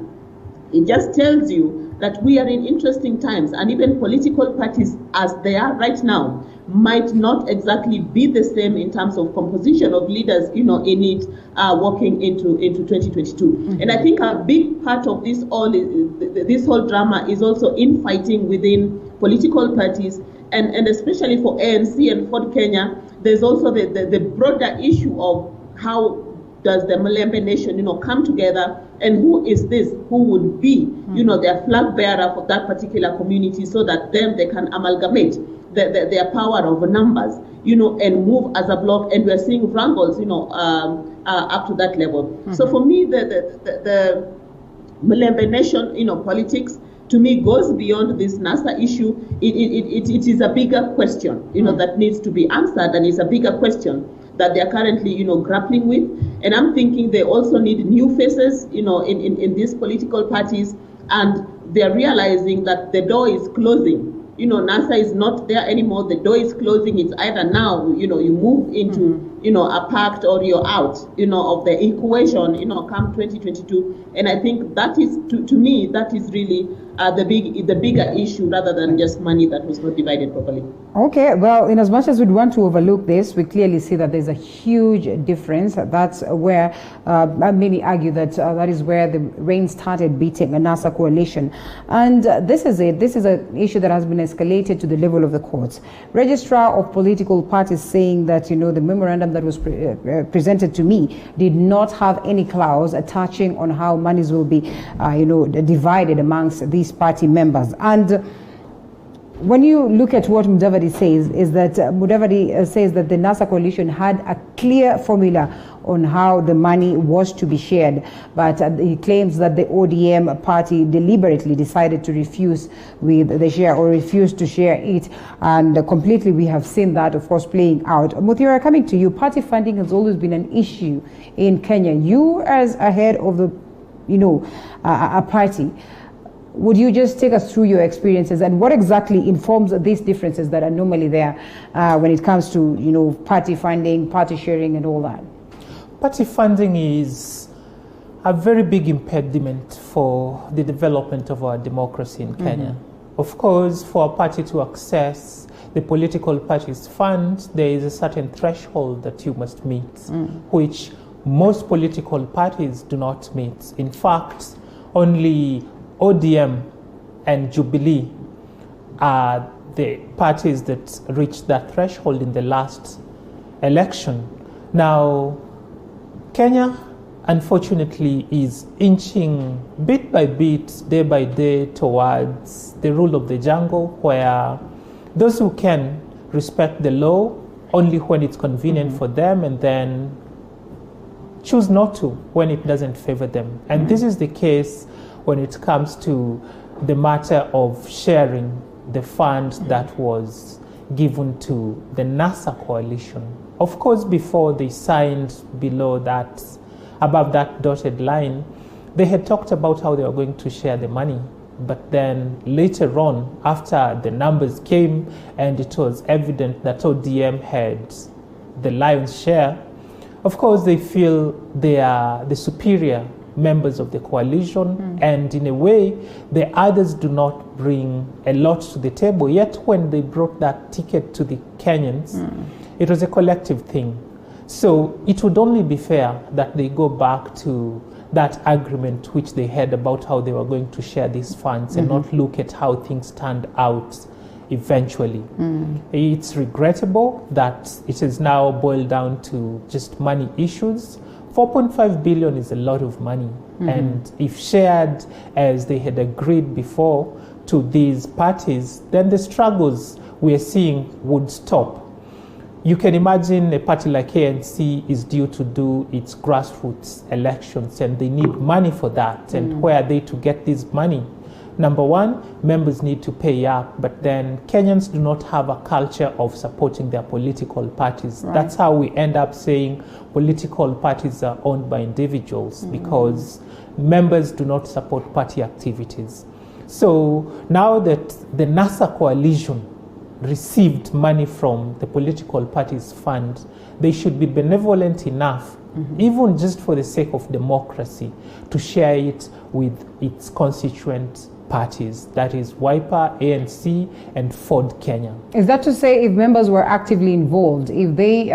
It just tells you that we are in interesting times, and even political parties as they are right now might not exactly be the same in terms of composition of leaders, in it walking into 2022. And I think a big part of this whole drama is also infighting within political parties, and especially for ANC and Ford Kenya, there's also the broader issue of how does the Malembe nation, come together, and who is this, who would be, their flag bearer for that particular community, so that then they can amalgamate their power of numbers, and move as a block. And we're seeing wrangles, up to that level. So for me, the Malembe nation, politics, to me, goes beyond this NASA issue. It is a bigger question, that needs to be answered, and it's a bigger question that they're currently, grappling with. And I'm thinking they also need new faces, in these political parties, and they're realizing that the door is closing. NASA is not there anymore. The door is closing. It's either now, you move into, a pact, or you're out, of the equation, come 2022. And I think that is, to me, that is really the bigger issue, rather than just money that was not divided properly. Okay, well, in as much as we'd want to overlook this, we clearly see that there's a huge difference. That's where many argue that that is where the rain started beating a NASA coalition. And this is it. This is an issue that has been escalated to the level of the courts. Registrar of political parties saying that, the memorandum that was presented to me did not have any clause touching on how monies will be, divided amongst these party members. And when you look at what Mudavadi says, is that Mudavadi says that the NASA coalition had a clear formula on how the money was to be shared, but he claims that the ODM party deliberately decided to refuse with the share, or refuse to share it, and completely we have seen that, of course, playing out. Muthiora, coming to you, party funding has always been an issue in Kenya. You, as a head of the, a party, would you just take us through your experiences, and what exactly informs these differences that are normally there when it comes to, party funding, party sharing, and all that? Party funding is a very big impediment for the development of our democracy in Kenya. Of course, for a party to access the political party's fund, there is a certain threshold that you must meet, which most political parties do not meet. In fact, only ODM and Jubilee are the parties that reached that threshold in the last election. Now, Kenya, unfortunately, is inching bit by bit, day by day, towards the rule of the jungle, where those who can respect the law only when it's convenient for them, and then choose not to when it doesn't favor them. And this is the case when it comes to the matter of sharing the fund that was given to the NASA coalition. Of course, before they signed below that, above that dotted line, they had talked about how they were going to share the money. But then later on, after the numbers came and it was evident that ODM had the lion's share, of course, they feel they are the superior members of the coalition, and in a way, the others do not bring a lot to the table. Yet when they brought that ticket to the Kenyans, it was a collective thing. So it would only be fair that they go back to that agreement which they had about how they were going to share these funds, and not look at how things turned out eventually. It's regrettable that it is now boiled down to just money issues. 4.5 billion is a lot of money, and if shared as they had agreed before to these parties, then the struggles we're seeing would stop. You can imagine a party like ANC is due to do its grassroots elections, and they need money for that. And where are they to get this money? Number one, members need to pay up, but then Kenyans do not have a culture of supporting their political parties. Right. That's how we end up saying political parties are owned by individuals, because members do not support party activities. So now that the NASA coalition received money from the political parties' fund, they should be benevolent enough, even just for the sake of democracy, to share it with its constituent parties, that is Wiper, ANC, and Ford Kenya. Is that to say, if members were actively involved, if they,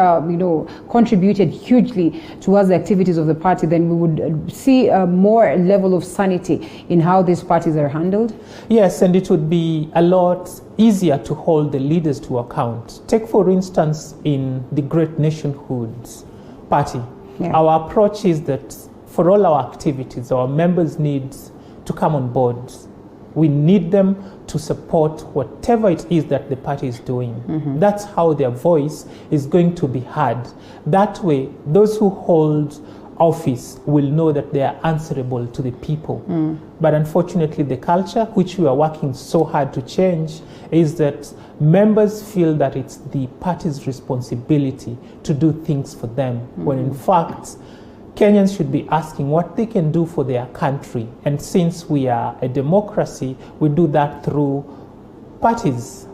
contributed hugely towards the activities of the party, then we would see a more level of sanity in how these parties are handled? Yes, and it would be a lot easier to hold the leaders to account. Take, for instance, in the Great Nationhood Party, our approach is that for all our activities, our members need to come on board. We need them to support whatever it is that the party is doing. That's how their voice is going to be heard. That way, those who hold office will know that they are answerable to the people. But unfortunately, the culture, which we are working so hard to change, is that members feel that it's the party's responsibility to do things for them, when in fact, Kenyans should be asking what they can do for their country. And since we are a democracy, we do that through parties.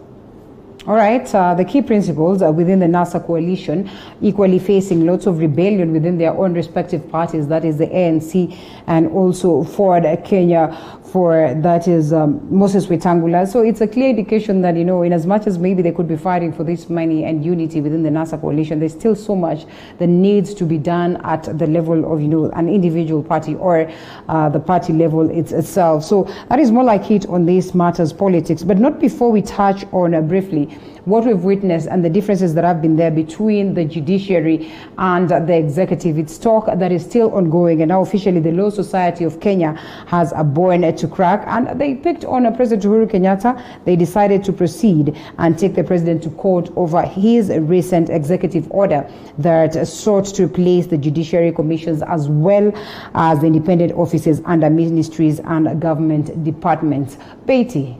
All right, the key principles within the NASA coalition equally facing lots of rebellion within their own respective parties, that is the ANC and also Ford Kenya, for that is Moses Wetangula. So it's a clear indication that, in as much as maybe they could be fighting for this money and unity within the NASA coalition, there's still so much that needs to be done at the level of, an individual party or the party level itself. So that is more like it on these matters politics, but not before we touch on briefly what we've witnessed and the differences that have been there between the judiciary and the executive. It's talk that is still ongoing, and now officially the Law Society of Kenya has a bone to crack, and they picked on President Uhuru Kenyatta. They decided to proceed and take the president to court over his recent executive order that sought to replace the judiciary commissions as well as the independent offices under ministries and government departments. Betty.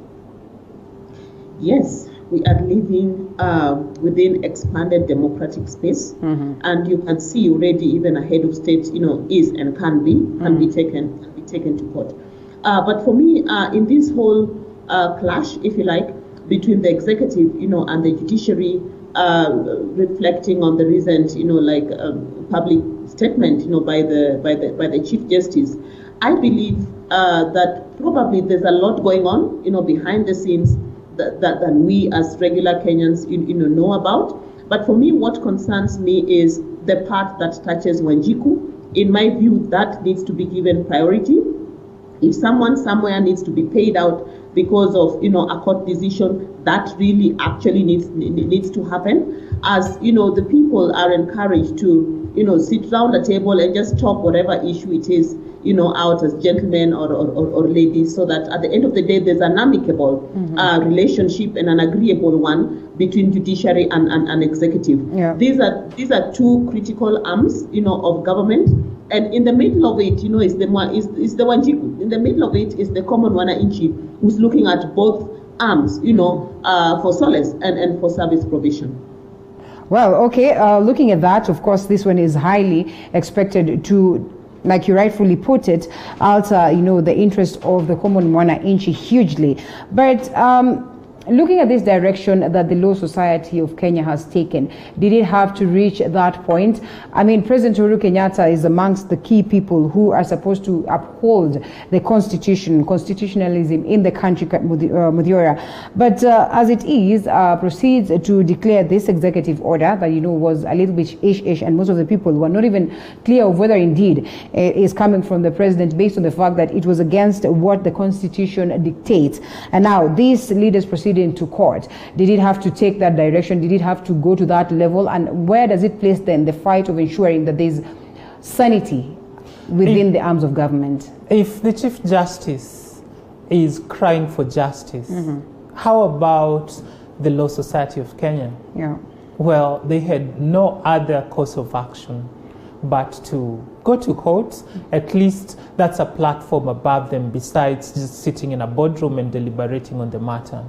Yes. We are living within expanded democratic space, and you can see already even a head of state, is and can be taken to court. But for me, in this whole clash, if you like, between the executive, and the judiciary, reflecting on the recent, public statement, by the Chief Justice, I believe that probably there's a lot going on, behind the scenes that we as regular Kenyans know about. But for me, what concerns me is the part that touches Wanjiku. In my view, that needs to be given priority. If someone somewhere needs to be paid out because of a court decision, that really actually needs to happen. As the people are encouraged to sit round the table and just talk whatever issue it is out as gentlemen or ladies, so that at the end of the day there's an amicable relationship and an agreeable one between judiciary and executive. These are two critical arms of government, and in the middle of it is the Wanjiku. In the middle of it is the common wananchi who's looking at both arms for solace and for service provision. Well, okay, looking at that, of course, this one is highly expected to, like you rightfully put it, alter, the interest of the common wananchi hugely. But looking at this direction that the Law Society of Kenya has taken, did it have to reach that point? I mean, President Uhuru Kenyatta is amongst the key people who are supposed to uphold the constitutionalism in the country, Muthiora. But as it is, proceeds to declare this executive order that, was a little bit ish, and most of the people were not even clear of whether indeed it is coming from the president, based on the fact that it was against what the constitution dictates. And now these leaders proceed into court. Did it have to take that direction? Did it have to go to that level? And where does it place then the fight of ensuring that there's sanity within the arms of government? If the Chief Justice is crying for justice, how about the Law Society of Kenya? Well, they had no other course of action but to go to court. At least that's a platform above them, besides just sitting in a boardroom and deliberating on the matter.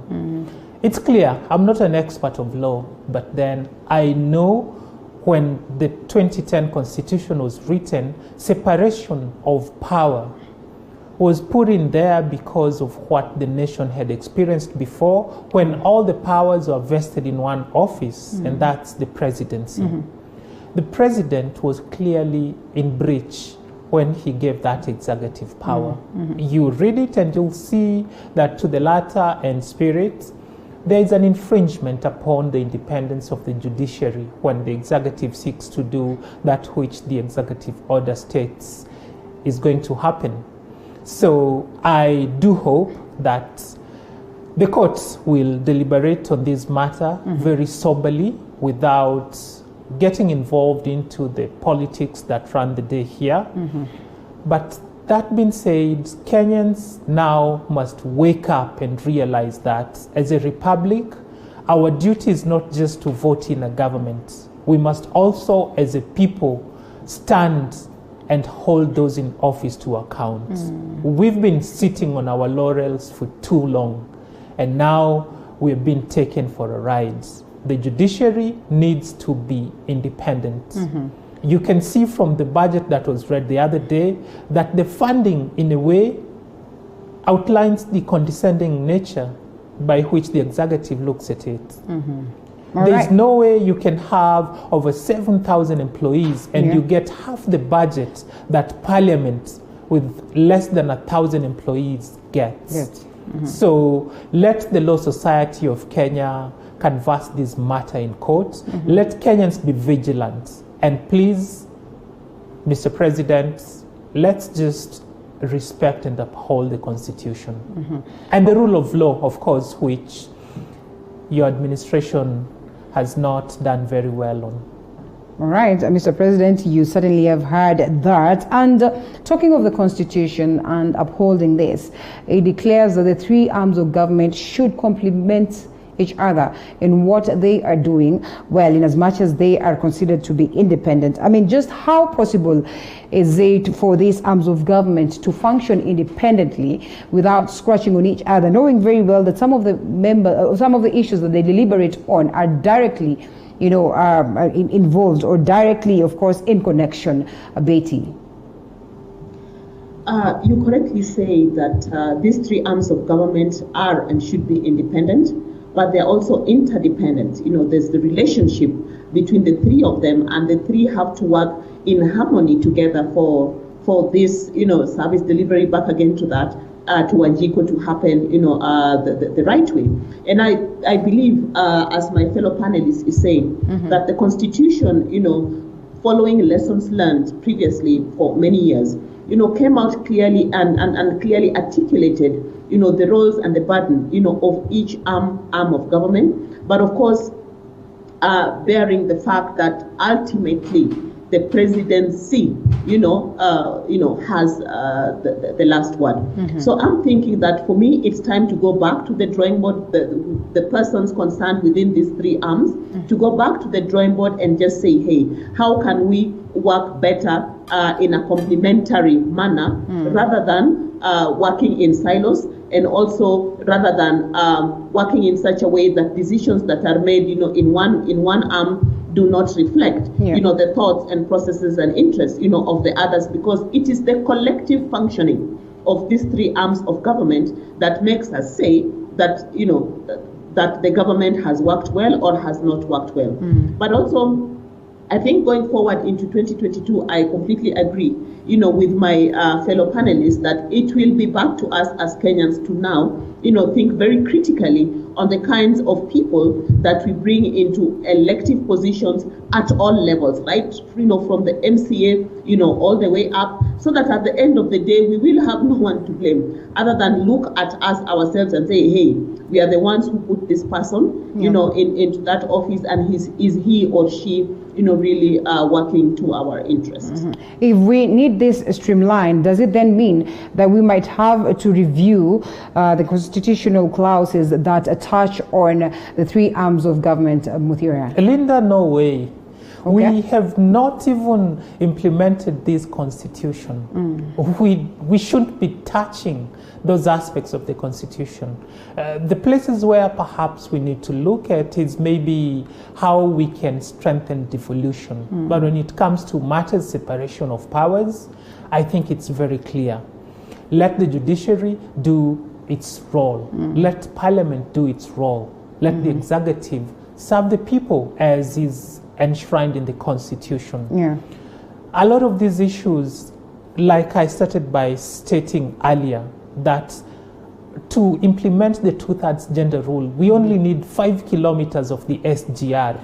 It's clear, I'm not an expert of law, but then I know when the 2010 Constitution was written, separation of power was put in there because of what the nation had experienced before, when all the powers were vested in one office, and that's the presidency. The president was clearly in breach when he gave that executive power. You read it and you'll see that to the latter and spirit, there is an infringement upon the independence of the judiciary when the executive seeks to do that which the executive order states is going to happen. So I do hope that the courts will deliberate on this matter very soberly without getting involved into the politics that run the day here. But that being said, Kenyans now must wake up and realize that as a republic, our duty is not just to vote in a government. We must also, as a people, stand and hold those in office to account. We've been sitting on our laurels for too long, and now we're being taken for a ride. The judiciary needs to be independent. You can see from the budget that was read the other day that the funding, in a way, outlines the condescending nature by which the executive looks at it. There's no way you can have over 7,000 employees and you get half the budget that Parliament with less than 1,000 employees gets. So let the Law Society of Kenya canvass this matter in court. Let Kenyans be vigilant. And please, Mr. President, let's just respect and uphold the Constitution. And the rule of law, of course, which your administration has not done very well on. All right, Mr. President, you certainly have heard that. And talking of the Constitution and upholding this, it declares that the three arms of government should complement each other in what they are doing, well, in as much as they are considered to be independent. I mean, just how possible is it for these arms of government to function independently without scratching on each other, knowing very well that some of the issues that they deliberate on are directly, involved or directly, of course, in connection, Betty? You correctly say that these three arms of government are and should be independent, but they're also interdependent. There's the relationship between the three of them, and the three have to work in harmony together for this, service delivery, back again to that, to Wanjiku to happen, the right way. And I believe, as my fellow panelist is saying, that the Constitution, following lessons learned previously for many years, came out clearly and clearly articulated, the roles and the burden, of each arm of government. But of course, bearing the fact that ultimately the presidency, has the last word. So I'm thinking that for me, it's time to go back to the drawing board, the persons concerned within these three arms, to go back to the drawing board and just say, hey, how can we work better in a complementary manner rather than working in silos, and also rather than working in such a way that decisions that are made, in one arm do not reflect, the thoughts and processes and interests, of the others, because it is the collective functioning of these three arms of government that makes us say that, that the government has worked well or has not worked well. But also, I think going forward into 2022, I completely agree, with my fellow panelists that it will be back to us as Kenyans to now, think very critically on the kinds of people that we bring into elective positions at all levels, right? From the MCA, all the way up, so that at the end of the day, we will have no one to blame other than look at us ourselves and say, hey, we are the ones who put this person, into that office, and is he or she, really working to our interests. If we need this streamlined, does it then mean that we might have to review the constitutional clauses that touch on the three arms of government, Muthiora? Linda, no way. Okay. We have not even implemented this constitution. We shouldn't be touching those aspects of the constitution. The places where perhaps we need to look at is maybe how we can strengthen devolution. But when it comes to matters separation of powers, I think it's very clear. Let the judiciary do its role. Let Parliament do its role. Let the executive serve the people as is enshrined in the Constitution. Yeah. A lot of these issues, like I started by stating earlier, that to implement the 2/3 gender rule, we only need 5 kilometers of the SGR,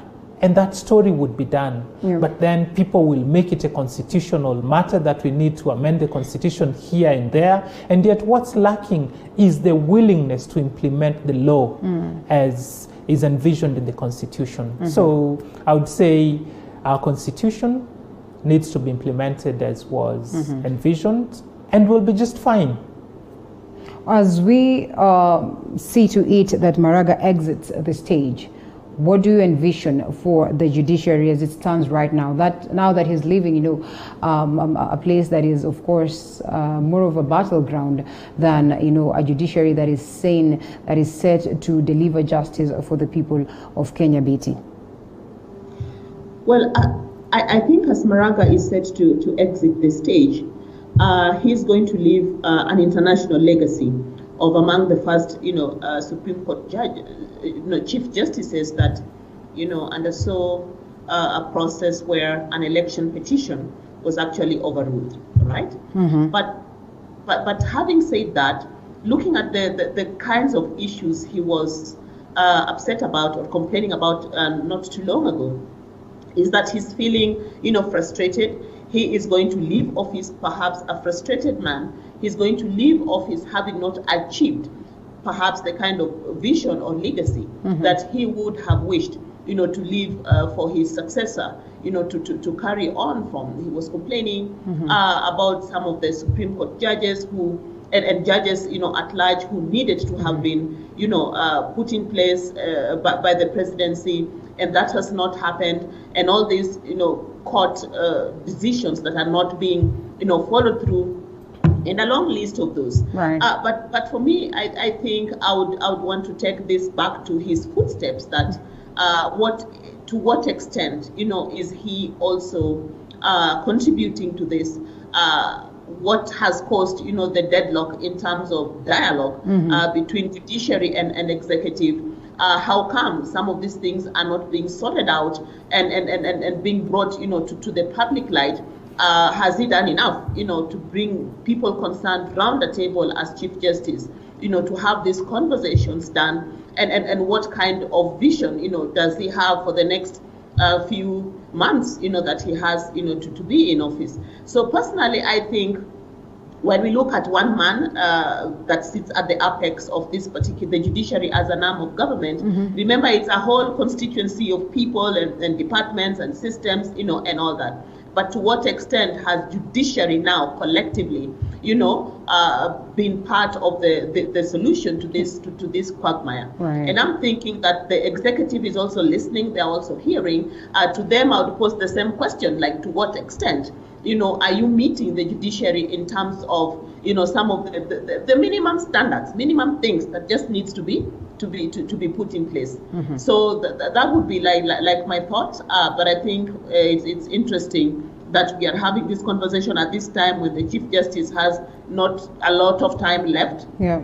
and that story would be done. Yeah. But then people will make it a constitutional matter that we need to amend the Constitution here and there, and yet what's lacking is the willingness to implement the law as is envisioned in the Constitution. So I would say our Constitution needs to be implemented as was envisioned, and we'll be just fine. As we see to it that Maraga exits the stage, what do you envision for the judiciary as it stands right now? Now that he's leaving, a place that is, of course, more of a battleground than, a judiciary that is sane, that is set to deliver justice for the people of Kenya, Betty. Well, I think as Maraga is set to exit the stage, he's going to leave an international legacy of among the first, Supreme Court Chief Justices that, undersaw a process where an election petition was actually overruled, right? But having said that, looking at the kinds of issues he was upset about or complaining about not too long ago, is that he's feeling, frustrated. He is going to leave office perhaps a frustrated man. He's going to leave office having not achieved perhaps the kind of vision or legacy that he would have wished, to leave for his successor, to carry on from. He was complaining about some of the Supreme Court judges who, and judges, at large who needed to have been, put in place by the presidency, and that has not happened, and all these, court decisions that are not being, followed through, and a long list of those. Right. But for me, I think I would want to take this back to his footsteps. That to what extent, is he also contributing to this? What has caused, the deadlock in terms of dialogue between judiciary and executive? How come some of these things are not being sorted out and being brought, to the public light? Has he done enough, to bring people concerned round the table as Chief Justice, to have these conversations done? And what kind of vision, does he have for the next few months, that he has, to be in office? So personally, I think when we look at one man that sits at the apex of this particular, the judiciary as an arm of government, remember it's a whole constituency of people and departments and systems, and all that. But to what extent has judiciary now collectively, been part of the solution to this quagmire? Right. And I'm thinking that the executive is also listening, they're also hearing. To them, I would pose the same question, like to what extent, are you meeting the judiciary in terms of, some of the minimum standards, minimum things that just needs to be put in place? So that would be like my thoughts. But I think it's interesting that we are having this conversation at this time when the Chief Justice has not a lot of time left. Yeah.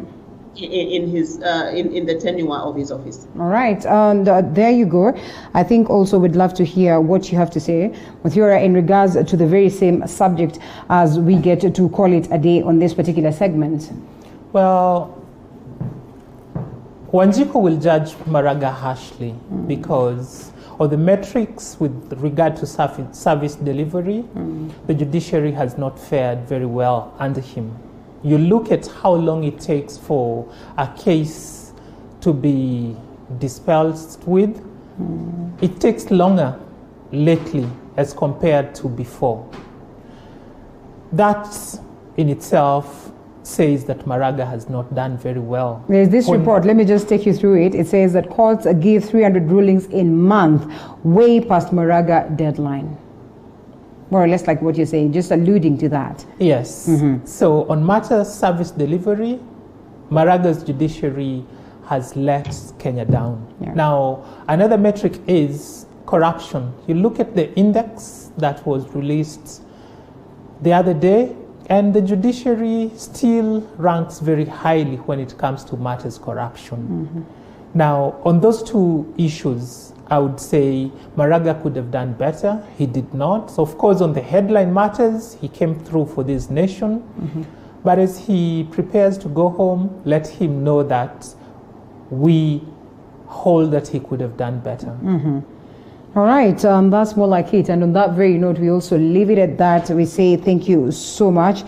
In his in the tenure of his office. All right, and there you go. I think also we'd love to hear what you have to say, Muthiora, in regards to the very same subject as we get to call it a day on this particular segment. Well, Wanjiku will judge Maraga harshly because of the metrics with regard to service delivery. The judiciary has not fared very well under him. You look at how long it takes for a case to be dispensed with. It takes longer lately as compared to before. That in itself says that Maraga has not done very well. There's this report, let me just take you through it. It says that courts give 300 rulings in month, way past Maraga deadline. More or less like what you're saying, just alluding to that. Yes. So on matters service delivery, Maraga's judiciary has let Kenya down. Yeah. Now, another metric is corruption. You look at the index that was released the other day, And the judiciary still ranks very highly when it comes to matters corruption. Now, on those two issues, I would say Maraga could have done better. He did not. So, of course, on the headline matters, he came through for this nation. But as he prepares to go home, let him know that we hold that he could have done better. All right, that's more like it. And on that very note, we also leave it at that. We say thank you so much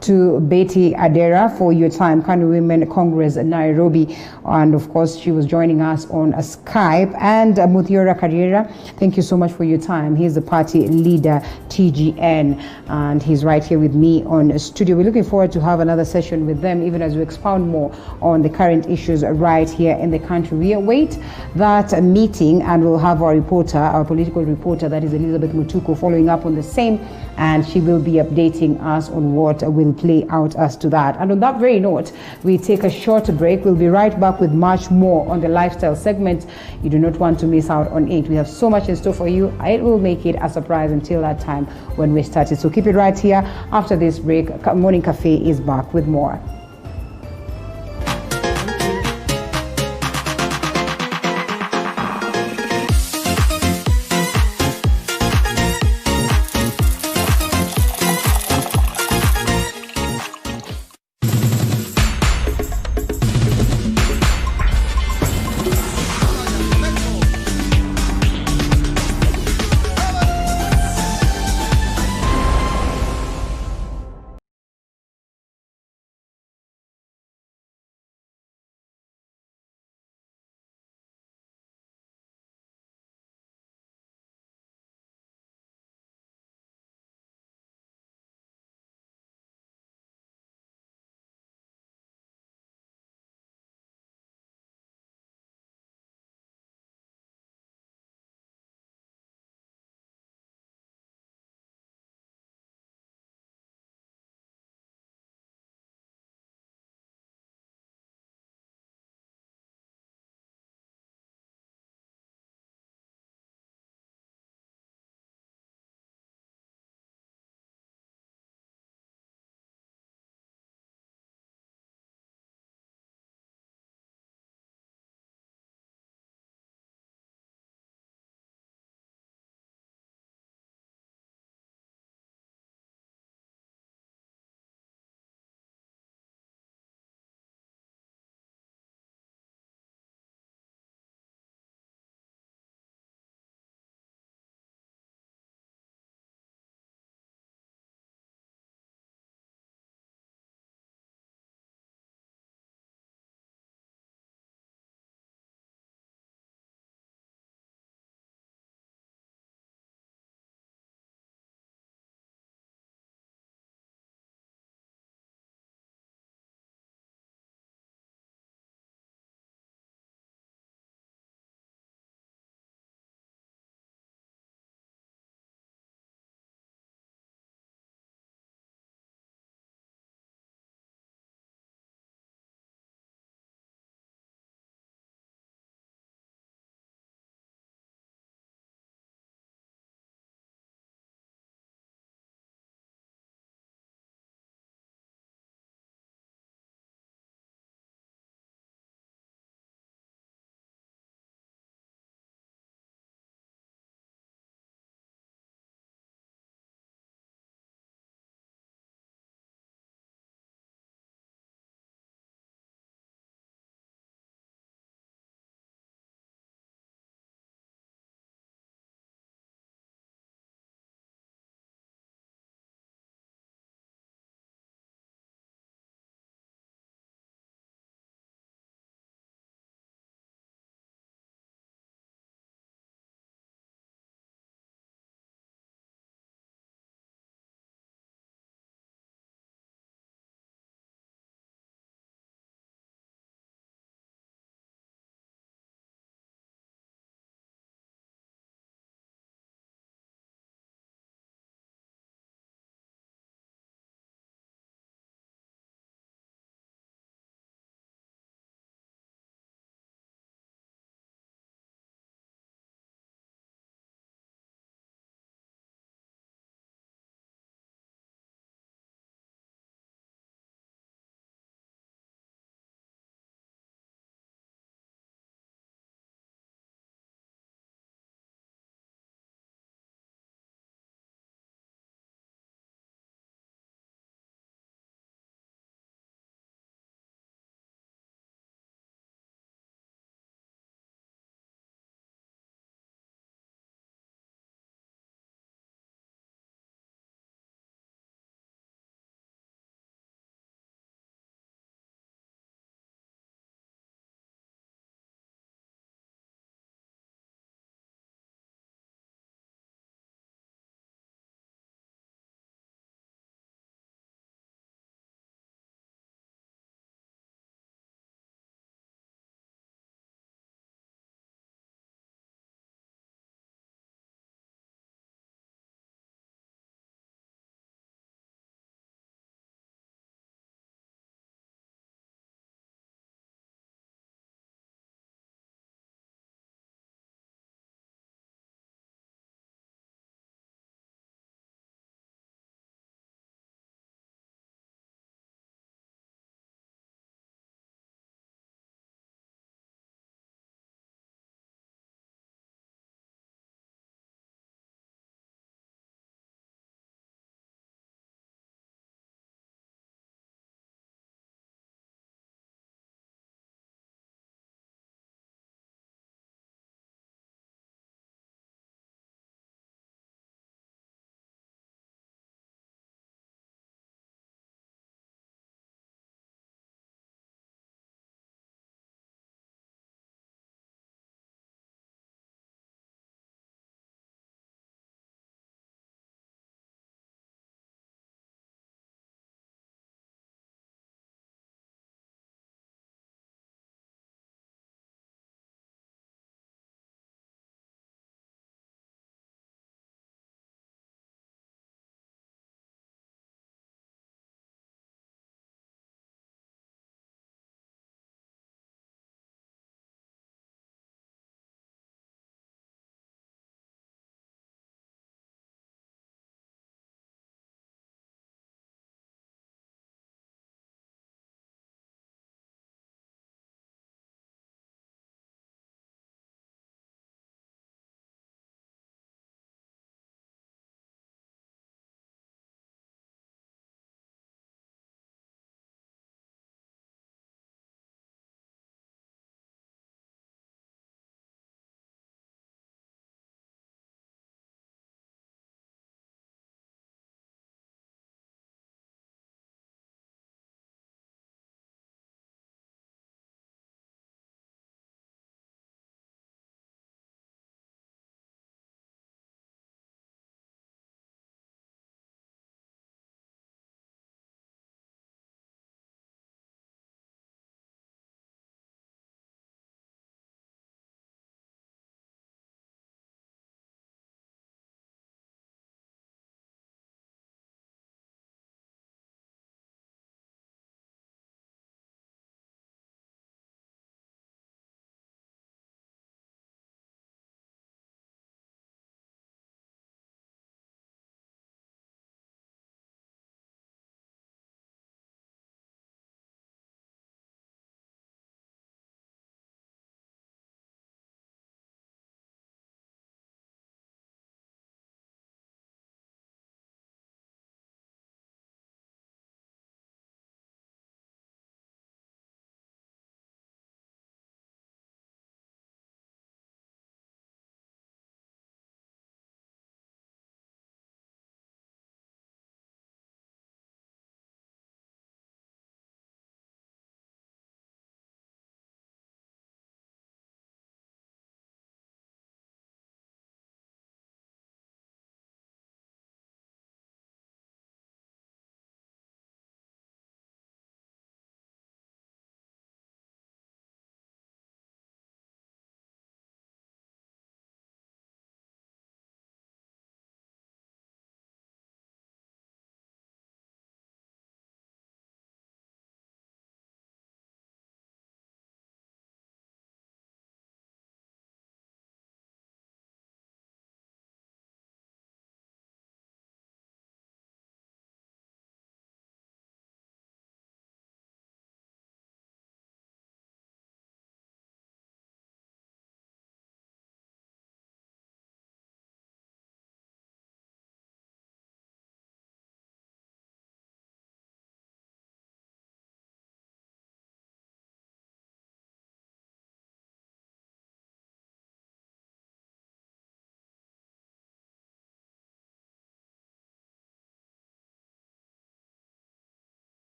to Betty Adera for your time, Kanu Women Congress in Nairobi. And of course, she was joining us on Skype. And Muthiora Kariara, thank you so much for your time. He's the party leader, TGN, and he's right here with me on studio. We're looking forward to have another session with them, even as we expound more on the current issues right here in the country. We await that meeting, and we'll have our reporter, our political reporter, that is Elizabeth Mutuku, following up on the same, and she will be updating us on what will play out as to that. And on that very note, we take a short break. We'll be right back with much more on the lifestyle segment. You do not want to miss out on it. We have so much in store for you. It will make it a surprise until that time when we start it. So keep it right here. After this break, Morning Cafe is back with more.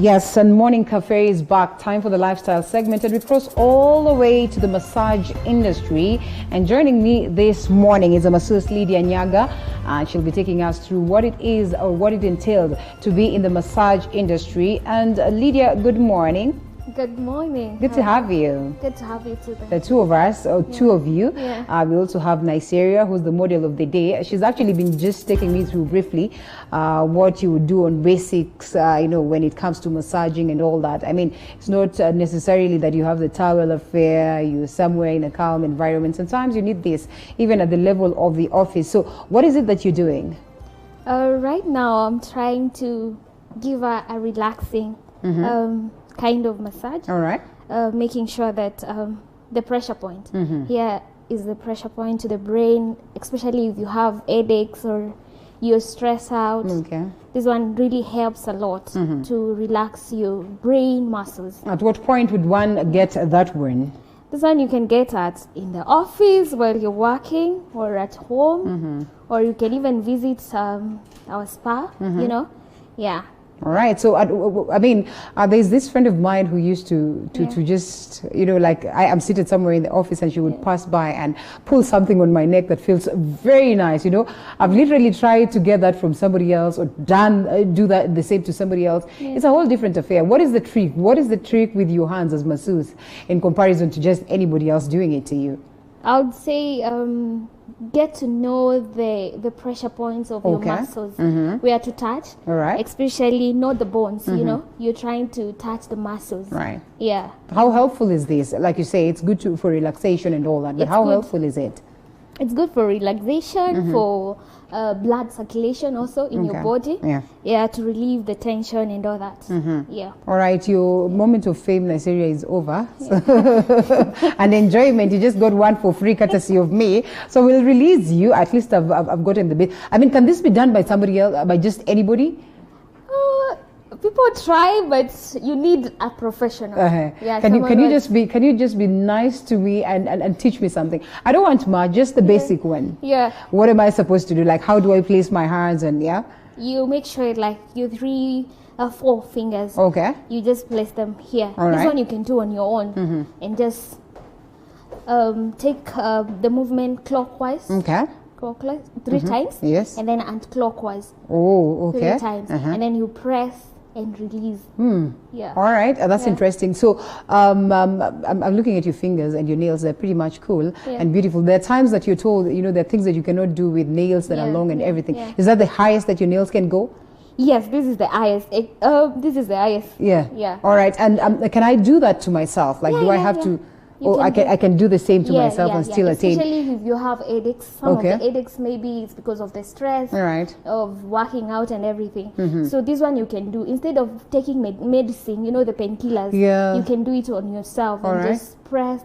Yes, and Morning Cafe is back. Time for the lifestyle segment, and we cross all the way to the massage industry. And joining me this morning is a masseuse, Lydia Nyaga, and she'll be taking us through what it is or what it entails to be in the massage industry. And Lydia, good morning. Good morning. Good to have you. Good to have you too. The two of us, or two of you. Yeah. We also have Muthiora, who's the model of the day. She's actually been just taking me through briefly what you would do on basics, when it comes to massaging and all that. I mean, it's not necessarily that you have the towel affair, you're somewhere in a calm environment. Sometimes you need this, even at the level of the office. So what is it that you're doing? Right now, I'm trying to give her a relaxing kind of massage. All right. Making sure that the pressure point here is the pressure point to the brain, especially if you have headaches or you're stressed out. Okay. This one really helps a lot to relax your brain muscles. At what point would one get that one? This one you can get at in the office while you're working, or at home, or you can even visit our spa, Yeah. All right. So, there's this friend of mine who used to just, I'm seated somewhere in the office and she would pass by and pull something on my neck that feels very nice. I've literally tried to get that from somebody else or do that the same to somebody else. Yeah. It's a whole different affair. What is the trick? What is the trick with your hands as masseuse in comparison to just anybody else doing it to you? I would say get to know the pressure points of your muscles, where to touch. All right. Especially not the bones, you're trying to touch the muscles. Right. Yeah. How helpful is this? Like you say, it's good for relaxation and all that, but how helpful is it? It's good for relaxation, for blood circulation also in your body. Yeah, to relieve the tension and all that. Yeah. All right, your moment of fame, Nigeria, is over. Yeah. And enjoyment, you just got one for free courtesy of me. So we'll release you. At least I've gotten the bit. I mean, can this be done by somebody else, by just anybody? People try, but you need a professional. Yeah, can you just be nice to me and teach me something? I don't want much, just the basic one. Yeah. What am I supposed to do? Like, how do I place my hands and You make sure like your 3 or 4 fingers. Okay. You just place them here. All this right. one you can do on your own and just take the movement clockwise. Okay. Clockwise 3 times. Yes. And then anti-clockwise. Oh, okay. 3 times. And then you press and release. Yeah. All right. That's interesting. So I'm looking at your fingers and your nails. They're pretty much cool and beautiful. There are times that you're told, there are things that you cannot do with nails that are long and everything. Yeah. Is that the highest that your nails can go? Yes, this is the highest. This is the highest. Yeah. Yeah. All right. And can I do that to myself? Like, do I have to? I can do the same to myself and still attain. Especially if you have headaches. Some of the headaches maybe it's because of the stress of working out and everything. So this one you can do instead of taking medicine, the painkillers. Yeah. You can do it on yourself and just press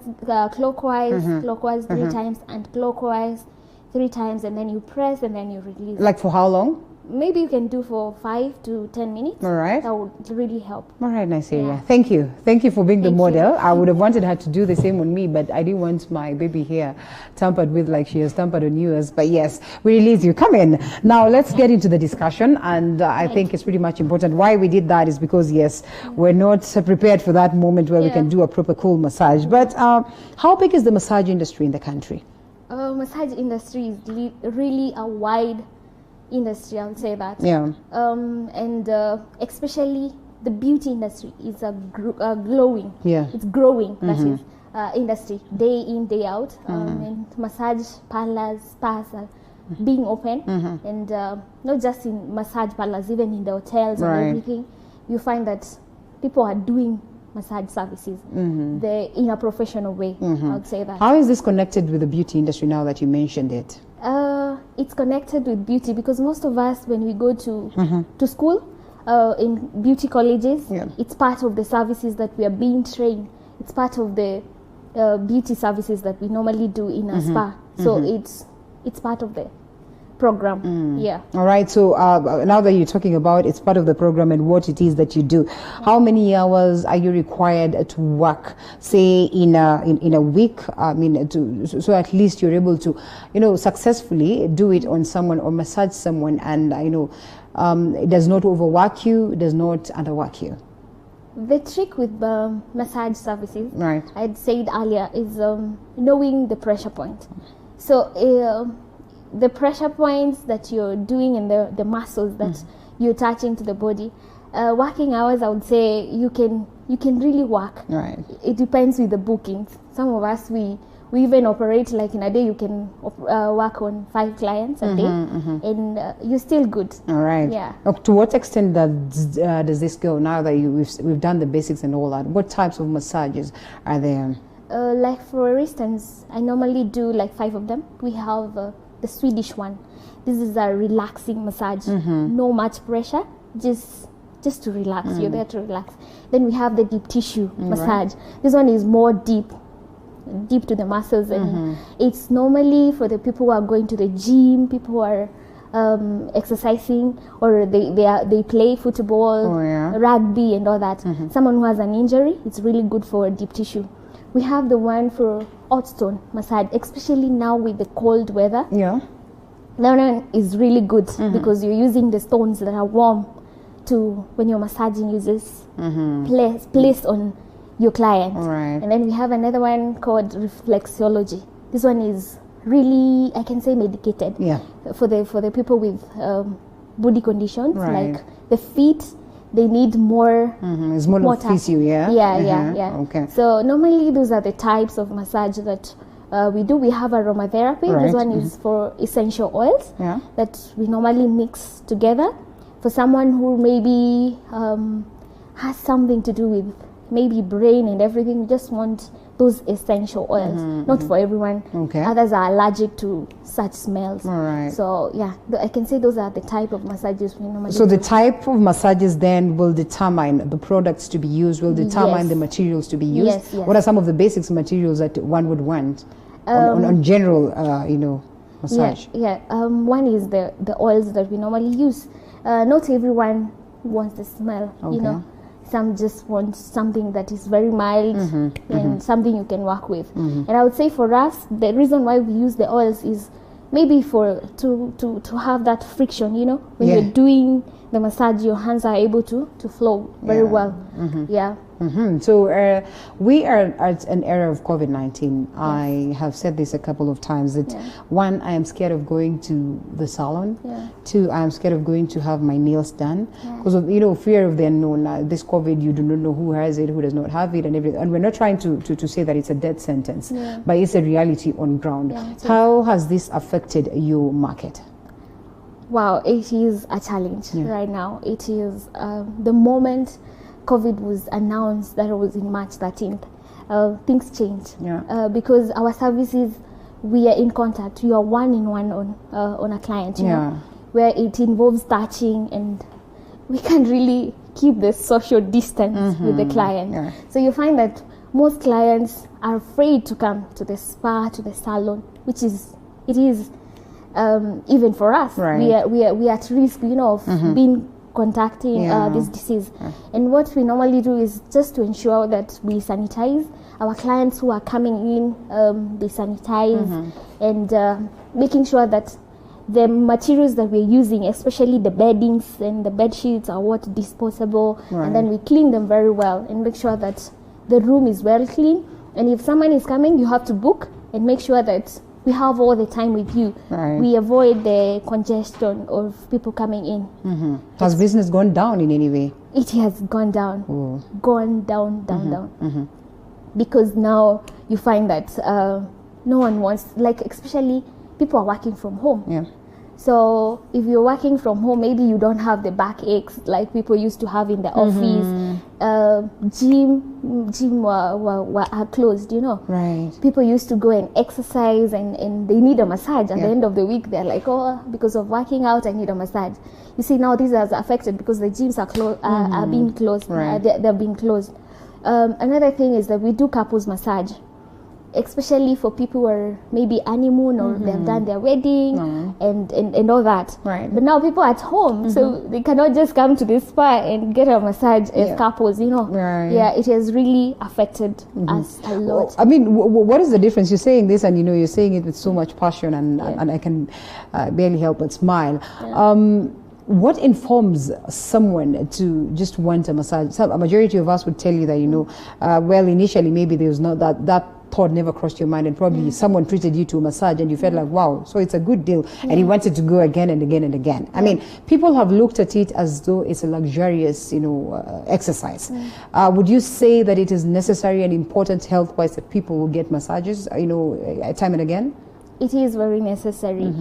clockwise, clockwise 3 times, and clockwise 3 times, and then you press and then you release. Like for how long? Maybe you can do for 5 to 10 minutes. All right. That would really help. All right, Nigeria. Thank you. Thank you for being the model. I would have wanted her to do the same on me, but I didn't want my baby hair tampered with like she has tampered on yours. But yes, we release you. Come in. Now, let's get into the discussion. And I think it's pretty much important. Why we did that is because, yes, we're not prepared for that moment where we can do a proper cool massage. But how big is the massage industry in the country? Massage industry is really a wide industry, I would say that. Yeah. And especially the beauty industry is glowing. Yeah. It's growing. That is industry day in, day out. And massage parlors, spas are being open, and not just in massage parlors, even in the hotels and everything. You find that people are doing massage services in a professional way. I would say that. How is this connected with the beauty industry now that you mentioned it? It's connected with beauty because most of us, when we go to school, in beauty colleges, it's part of the services that we are being trained. It's part of the beauty services that we normally do in a spa. So it's part of the program. Yeah. All right. So now that you're talking about it's part of the program and what it is that you do, how many hours are you required to work, say in a week? I mean, so at least you're able to, successfully do it on someone or massage someone, and it does not overwork you, it does not underwork you. The trick with massage services, right, I'd said earlier, is knowing the pressure point. So the pressure points that you're doing and the muscles that you're touching to the body, working hours, I would say you can really work. Right. It depends with the bookings. Some of us, we even operate like in a day you can work on 5 clients a day, and you're still good. All right. Yeah. To what extent does this go now that we've done the basics and all that? What types of massages are there? Like for instance, I normally do like 5 of them. We have the Swedish one. This is a relaxing massage. No much pressure, just to relax. You're there to relax. Then we have the deep tissue massage. This one is more deep to the muscles, and it's normally for the people who are going to the gym, people who are exercising, or they play football, rugby and all that. Someone who has an injury, it's really good for deep tissue. We have the one for hot stone massage, especially now with the cold weather. Yeah. That one is really good because you're using the stones that are warm to, when you're massaging, you just place on your client. Right. And then we have another one called reflexology. This one is really, I can say, medicated. Yeah. For the people with body conditions, right, like the feet, they need more. It's more of physio, yeah. Yeah. Okay. So normally those are the types of massage that we do. We have aromatherapy. Right. This one is for essential oils that we normally mix together. For someone who maybe has something to do with maybe brain and everything, we just want those essential oils. Not for everyone. Okay. Others are allergic to such smells. All right. So yeah, I can say those are the type of massages we normally So do. the type of massages then will determine the products to be used, will determine the materials to be used. Yes. What are some of the basics materials that one would want on general, massage? One is the oils that we normally use. Not everyone wants the smell, you know. Some just want something that is very mild and something you can work with. And I would say for us, the reason why we use the oils is maybe to have that friction, you know, when you're doing the massage, your hands are able to flow very well. So we are at an era of COVID-19. I have said this a couple of times that one, I am scared of going to the salon. 2, I am scared of going to have my nails done because of fear of the unknown. This COVID, you do not know who has it, who does not have it, and everything. And we're not trying to say that it's a death sentence, but it's a reality on ground. How has this affected your market? Wow, it is a challenge right now. It is the moment COVID was announced, that it was in March 13th, things changed. Because our services, we are in contact. You are one-on-one on a client, you know, where it involves touching, and we can't really keep the social distance with the client. So you find that most clients are afraid to come to the spa, to the salon, which is even for us. We are at risk, you know, of being contacting this disease. And what we normally do is just to ensure that we sanitize our clients who are coming in, they sanitize, and making sure that the materials that we're using, especially the beddings and the bed sheets, are what disposable, and then we clean them very well and make sure that the room is well clean. And if someone is coming, you have to book and make sure that we have all the time with you. We avoid the congestion of people coming in. Has business gone down in any way? It has gone down. Gone down. Because now you find that no one wants, like, especially people are working from home. So if you're working from home, maybe you don't have the back aches like people used to have in the office. Gym were closed, you know. People used to go and exercise, and they need a massage. At the end of the week, they're like, oh, because of working out, I need a massage. You see, now this is affected because the gyms are being closed. They're being closed. Another thing is that we do couples massage, especially for people who are maybe honeymoon or they've done their wedding and all that. But now people are at home, so they cannot just come to this spa and get a massage as couples, you know. It has really affected us a lot. I mean, what is the difference? You're saying this, and you're saying it with so much passion, and I can barely help but smile. what informs someone to just want a massage? A majority of us would tell you that, you know, well, initially maybe there was not that thought never crossed your mind, and probably someone treated you to a massage and you felt like, wow, so it's a good deal, and you wanted to go again and again and again. I mean, people have looked at it as though it's a luxurious, you know, exercise. Would you say that it is necessary and important health-wise that people will get massages, you know, time and again? It is very necessary.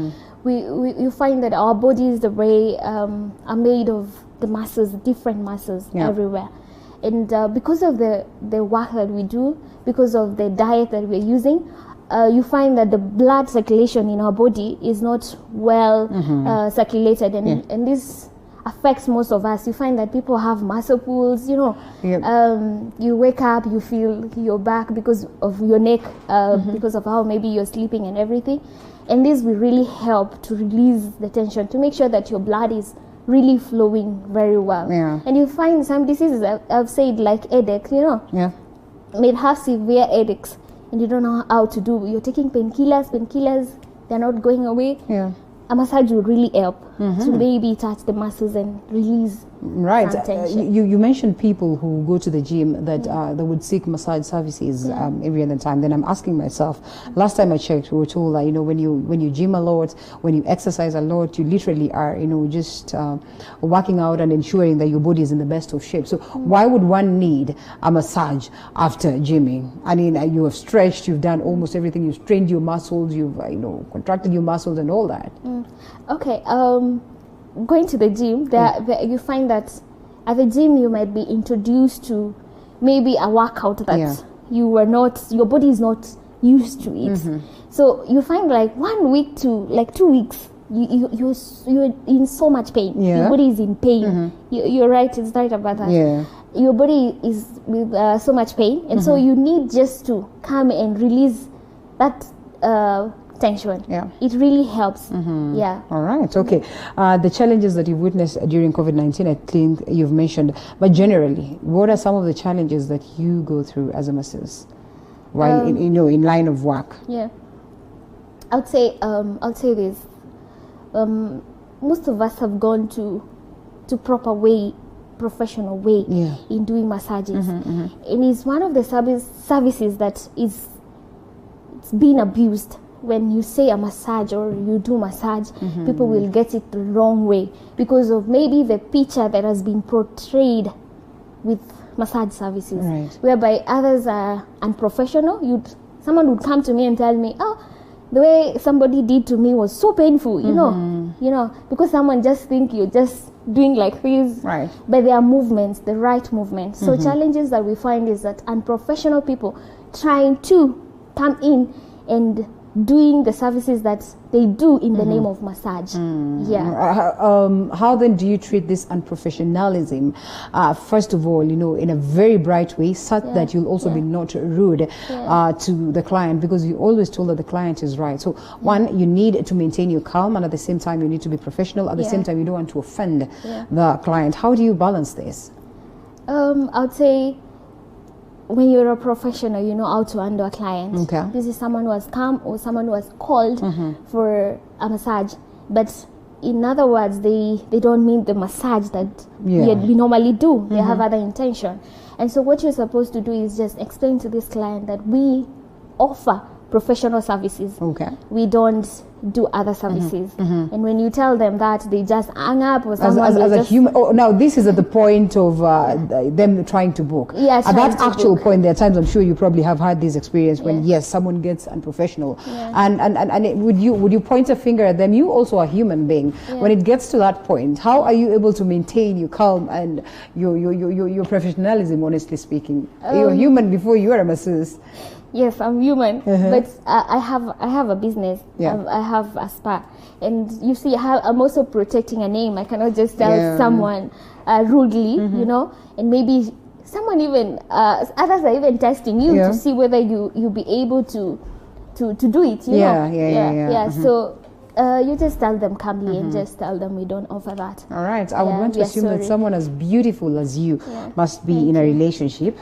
You find that our bodies, the way are made of the muscles, different muscles everywhere. And because of the work that we do, because of the diet that we're using, you find that the blood circulation in our body is not well circulated, and this affects most of us. You find that people have muscle pulls, you know, you wake up, you feel your back because of your neck, because of how maybe you're sleeping and everything. And this will really help to release the tension, to make sure that your blood is really flowing very well. And you find some diseases, I've said, like headache, you know, may have severe headaches and you don't know how to do. You're taking painkillers, they're not going away. A massage will really help to maybe touch the muscles and release some tension. You mentioned people who go to the gym that they would seek massage services every other time. Then I'm asking myself, last time I checked, we were told that, you know, when you gym a lot, when you exercise a lot, you literally are, you know, just working out and ensuring that your body is in the best of shape. So why would one need a massage after gymming? I mean, you have stretched, you've done almost everything, you've trained your muscles, you've you know, contracted your muscles and all that. Okay, going to the gym, you find that at the gym you might be introduced to maybe a workout that your body is not used to it. So you find like 1 week to like 2 weeks, you're in so much pain. Your body is in pain. You're right, it's right about that. Your body is with so much pain, and so you need just to come and release that tension. It really helps. All right, okay. The challenges that you've witnessed during COVID-19, I think you've mentioned, but generally, what are some of the challenges that you go through as a masseuse while in line of work? I'll say this. Most of us have gone to proper way, professional way in doing massages, and it's one of the services that it's been abused. When you say a massage or you do massage, people will get it the wrong way because of maybe the picture that has been portrayed with massage services, whereby others are unprofessional. Someone would come to me and tell me, oh, the way somebody did to me was so painful, you know, because someone just think you're just doing like this, but there are movements, the right movements. So challenges that we find is that unprofessional people trying to come in and doing the services that they do in the name of massage. How then do you treat this unprofessionalism? First of all, you know, in a very bright way, such that you'll also be not rude to the client, because you always told that the client is right. So one, you need to maintain your calm, and at the same time you need to be professional. At the same time, you don't want to offend the client. How do you balance this? I'd say, when you're a professional, you know how to handle a client. This is someone who has come or someone who has called for a massage, but in other words, they don't mean the massage that we normally do. They have other intention, and so what you're supposed to do is just explain to this client that we offer professional services. We don't do other services. And when you tell them that, they just hang up, or someone as a human. Oh, now this is at the point of them trying to book. At that actual point, there are times, I'm sure you probably have had this experience when someone gets unprofessional, and would you point a finger at them? You also are a human being. When it gets to that point, how are you able to maintain your calm and your professionalism? Honestly speaking, you're human before you are a masseuse. Yes, I'm human, but I have a business. I have a spa, and you see, I'm also protecting a name. I cannot just tell someone rudely, you know, and maybe someone even others are even testing you to see whether you'll be able to do it. You know? So you just tell them calmly and just tell them we don't offer that. All right. I would want to assume that someone as beautiful as you must be in a relationship.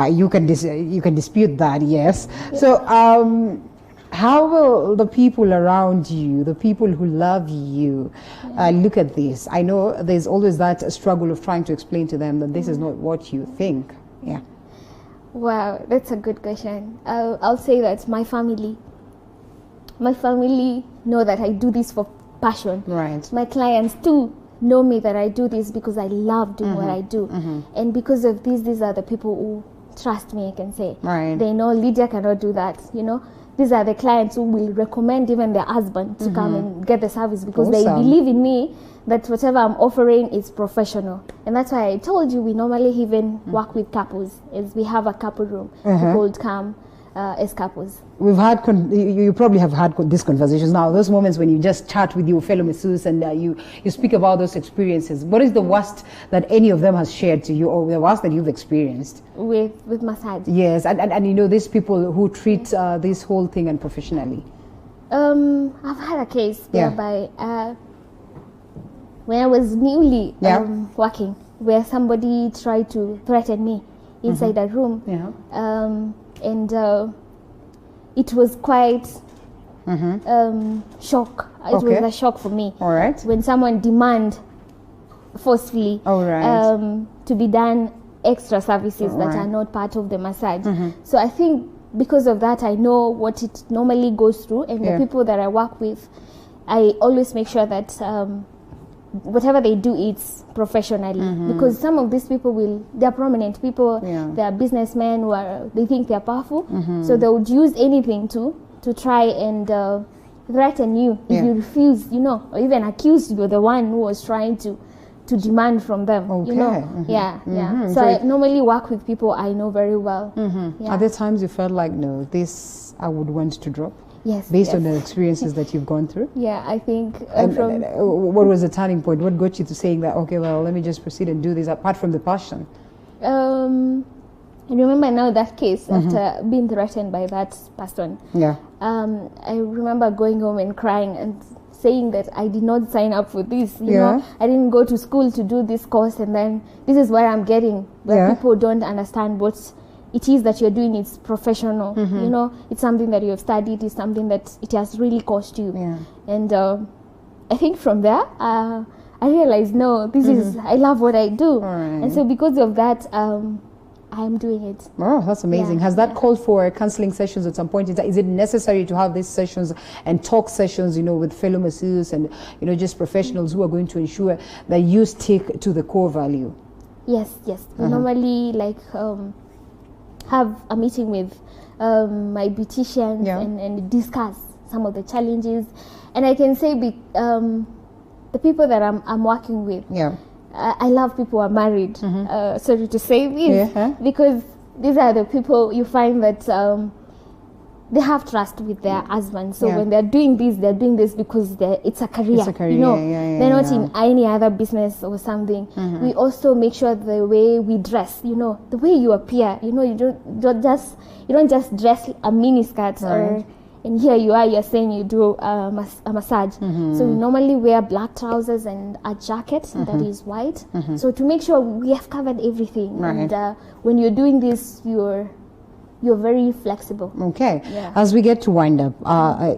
You can dispute that, yes. So How will the people around you, the people who love you, look at this? I know there's always that struggle of trying to explain to them that this is not what you think. Yeah. Wow, that's a good question. I'll say that my family know that I do this for passion. Right. My clients too know me that I do this because I love doing what I do. And because of this, these are the people who trust me, I can say. Right. They know Lydia cannot do that, you know. These are the clients who will recommend even their husband to come and get the service because they believe in me that whatever I'm offering is professional. And that's why I told you we normally even work with couples. Is we have a couple room. People come as couples. We've had, you probably have had these conversations now, those moments when you just chat with your fellow masseurs and you speak about those experiences. What is the worst that any of them has shared to you, or the worst that you've experienced? With massage. Yes, and you know, these people who treat this whole thing unprofessionally. I've had a case whereby when I was newly working, where somebody tried to threaten me inside a room. And it was quite shock. It was a shock for me. All right. When someone demand forcefully to be done extra services that are not part of the massage. So I think because of that, I know what it normally goes through, and the people that I work with, I always make sure that whatever they do, it's professionally, because some of these people they're prominent people, they're businessmen they think they're powerful, so they would use anything to try and threaten you if you refuse, you know, or even accuse you're the one who was trying to demand from them, you know. So I normally work with people I know very well. Are there times you felt like, no, this I would want to drop? Yes. Based on the experiences that you've gone through? Yeah, I think. What was the turning point? What got you to saying that, okay, well, let me just proceed and do this, apart from the passion? I remember now that case after being threatened by that person. Yeah. I remember going home and crying and saying that I did not sign up for this. You know, I didn't go to school to do this course, and then this is what I'm getting. Where people don't understand what it is that you're doing. It's professional. You know, it's something that you have studied. It's something that it has really cost you. And I think from there, I realized, no, this is, I love what I do. And so because of that, I'm doing it. Oh, that's amazing. Has that called for counseling sessions at some point? Is it necessary to have these sessions and talk sessions, you know, with fellow masseurs and, you know, just professionals who are going to ensure that you stick to the core value? Yes. We normally have a meeting with my beauticians and discuss some of the challenges. And I can say the people that I'm working with, I love people who are married, sorry to say this, because these are the people you find that they have trust with their husband. So when they're doing this because it's a career. You know, they're not in any other business or something. We also make sure the way we dress, you know, the way you appear, you know, you don't just dress a mini skirt and here you are, you're saying you do a massage. So we normally wear black trousers and a jacket that is white. So to make sure we have covered everything. And when you're doing this, you're very flexible. Okay. As we get to wind up,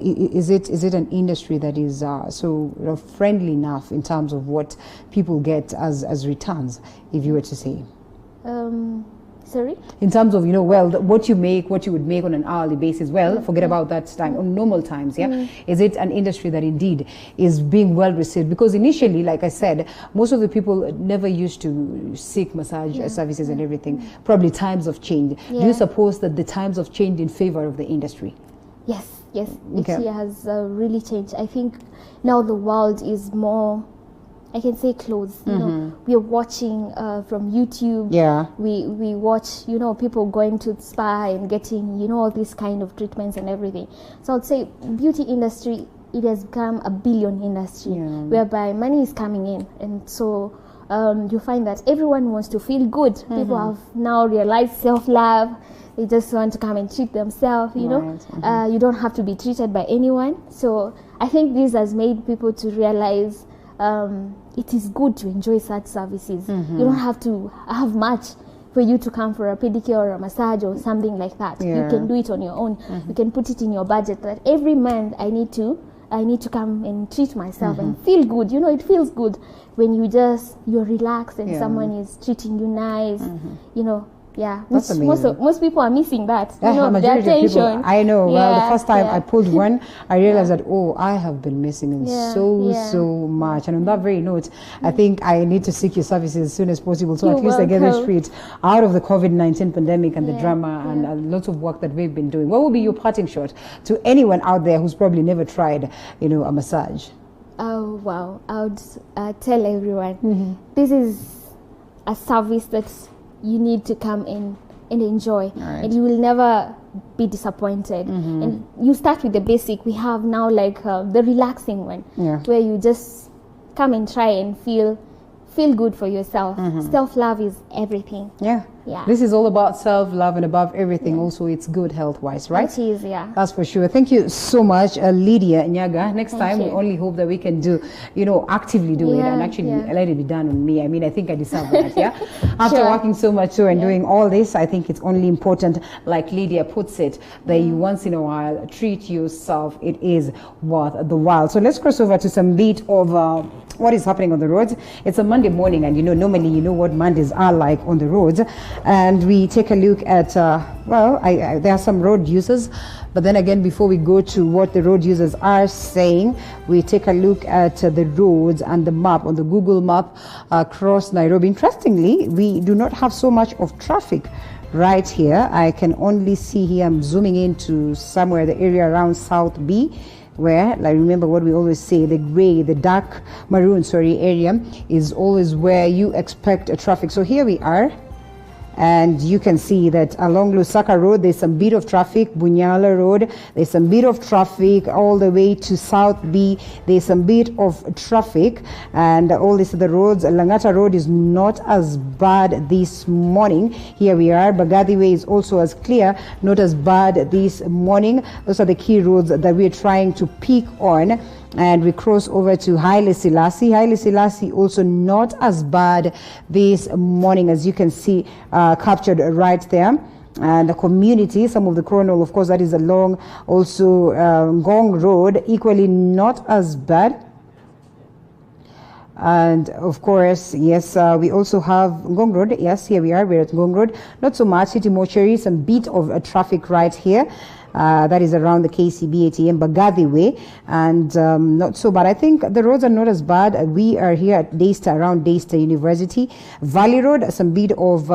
is it an industry that is so friendly enough in terms of what people get as returns, if you were to say? Sorry? In terms of, you know, well, what you would make on an hourly basis, well, forget about that time, on normal times, Is it an industry that indeed is being well received? Because initially, like I said, most of the people never used to seek massage services and everything. Probably times have changed. Do you suppose that the times have changed in favor of the industry? Yes. It has really changed. I think now the world is more, I can say, close. You know, we are watching from YouTube. We watch, you know, people going to the spa and getting, you know, all these kind of treatments and everything. So I'd say beauty industry, it has become a billion industry whereby money is coming in, and so you find that everyone wants to feel good. People have now realized self-love. They just want to come and treat themselves. You know, you don't have to be treated by anyone. So I think this has made people to realize. It is good to enjoy such services. You don't have to have much for you to come for a pedicure or a massage or something like that. You can do it on your own. You can put it in your budget that every month I need to come and treat myself and feel good. You know, it feels good when you're relaxed and someone is treating you nice. You know. Yeah, most people are missing that. You know, the attention. I know. Well, the first time I pulled one, I realized that I have been missing it so much. And on that very note, I think I need to seek your services as soon as possible, so at least I get this straight out of the COVID-19 pandemic and the drama and lots of work that we've been doing. What would be your parting shot to anyone out there who's probably never tried, a massage? Oh wow! I would tell everyone this is a service that you need to come in and enjoy, and you will never be disappointed. And you start with the basic. We have now like the relaxing one, where you just come and try and feel good for yourself. Self-love is everything. Yeah. This is all about self-love, and above everything, also it's good health-wise, right? It is, yeah. That's for sure. Thank you so much, Lydia Nyaga. Next time, we only hope that we can do, actively do it and actually let it be done on me. I mean, I think I deserve that, After working so much and doing all this, I think it's only important, like Lydia puts it, that you once in a while treat yourself. It is worth the while. So let's cross over to some bit of what is happening on the roads. It's a Monday morning, and normally what Mondays are like on the roads. And we take a look at, there are some road users, but then again, before we go to what the road users are saying, we take a look at the roads and the map on the Google map across Nairobi. Interestingly, we do not have so much of traffic right here. I can only see here, I'm zooming into somewhere, the area around South B, where, like, remember what we always say, the dark maroon area is always where you expect a traffic. So here we are, and you can see that along Lusaka Road there's some bit of traffic. Bunyala Road, there's some bit of traffic. All the way to South B, there's some bit of traffic, and all these other roads. Langata Road is not as bad this morning. Here we are. Bagadi Way is also as clear, not as bad this morning. Those are the key roads that we're trying to pick on. And we cross over to Haile Selassie. Haile Selassie also not as bad this morning, as you can see, captured right there. And the community, some of the chronal, of course, that is along also Ngong Road, equally not as bad. And of course, yes, we also have Ngong Road. Yes, here we are. We're at Ngong Road. Not so much. City Mortuary, some bit of traffic right here. That is around the KCB ATM, Bagadi Way, and not so bad. I think the roads are not as bad. We are here at Daystar, around Daystar University. Valley Road, some bit of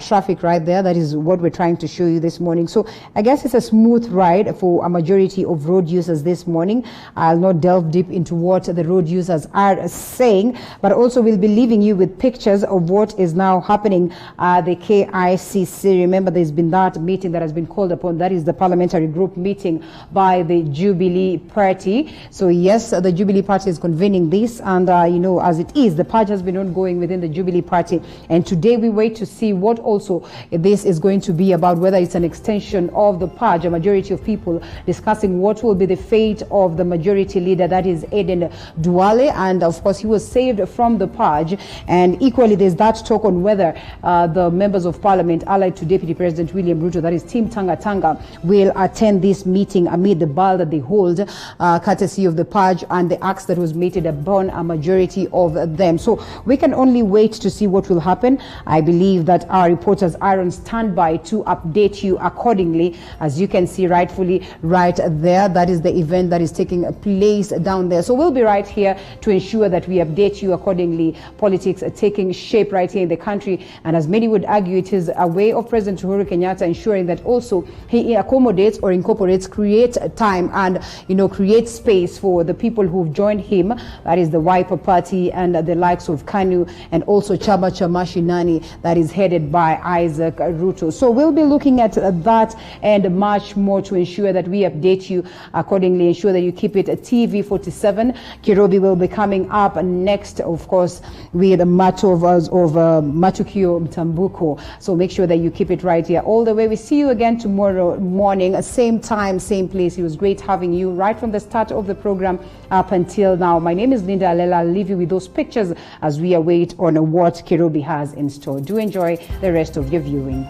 traffic right there. That is what we're trying to show you this morning. So I guess it's a smooth ride for a majority of road users this morning. I'll not delve deep into what the road users are saying, but also we'll be leaving you with pictures of what is now happening at the KICC. Remember, there's been that meeting that has been called upon. That is the parliamentary group meeting by the Jubilee Party. So yes, the Jubilee Party is convening this, and as it is, the purge has been ongoing within the Jubilee Party, and today we wait to see what also this is going to be about, whether it's an extension of the purge. A majority of people discussing what will be the fate of the majority leader, that is Aden Duale, and of course he was saved from the purge. And equally there's that talk on whether the members of parliament allied to Deputy President William Ruto, that is Team Tanga Tanga, will attend this meeting amid the ball that they hold, courtesy of the purge and the acts that was meted upon a majority of them. So we can only wait to see what will happen. I believe that our reporters are on standby to update you accordingly. As you can see rightfully right there, that is the event that is taking place down there. So we'll be right here to ensure that we update you accordingly. Politics are taking shape right here in the country, and as many would argue, it is a way of President Uhuru Kenyatta ensuring that also he accommodates or incorporates, creates time and creates space for the people who've joined him, that is the Wiper Party and the likes of KANU, and also Chama cha Mashinani, that is headed by Isaac Ruto. So we'll be looking at that and much more to ensure that we update you accordingly, ensure that you keep it at TV47. Kirobi will be coming up next, of course, with Matovas of Matukio Mtambuko. So make sure that you keep it right here all the way. We see you again tomorrow morning, same time, same place. It was great having you right from the start of the program up until now. My name is Linda Alela. I'll leave you with those pictures as we await on what Kirobi has in store. Do enjoy enjoy the rest of your viewing.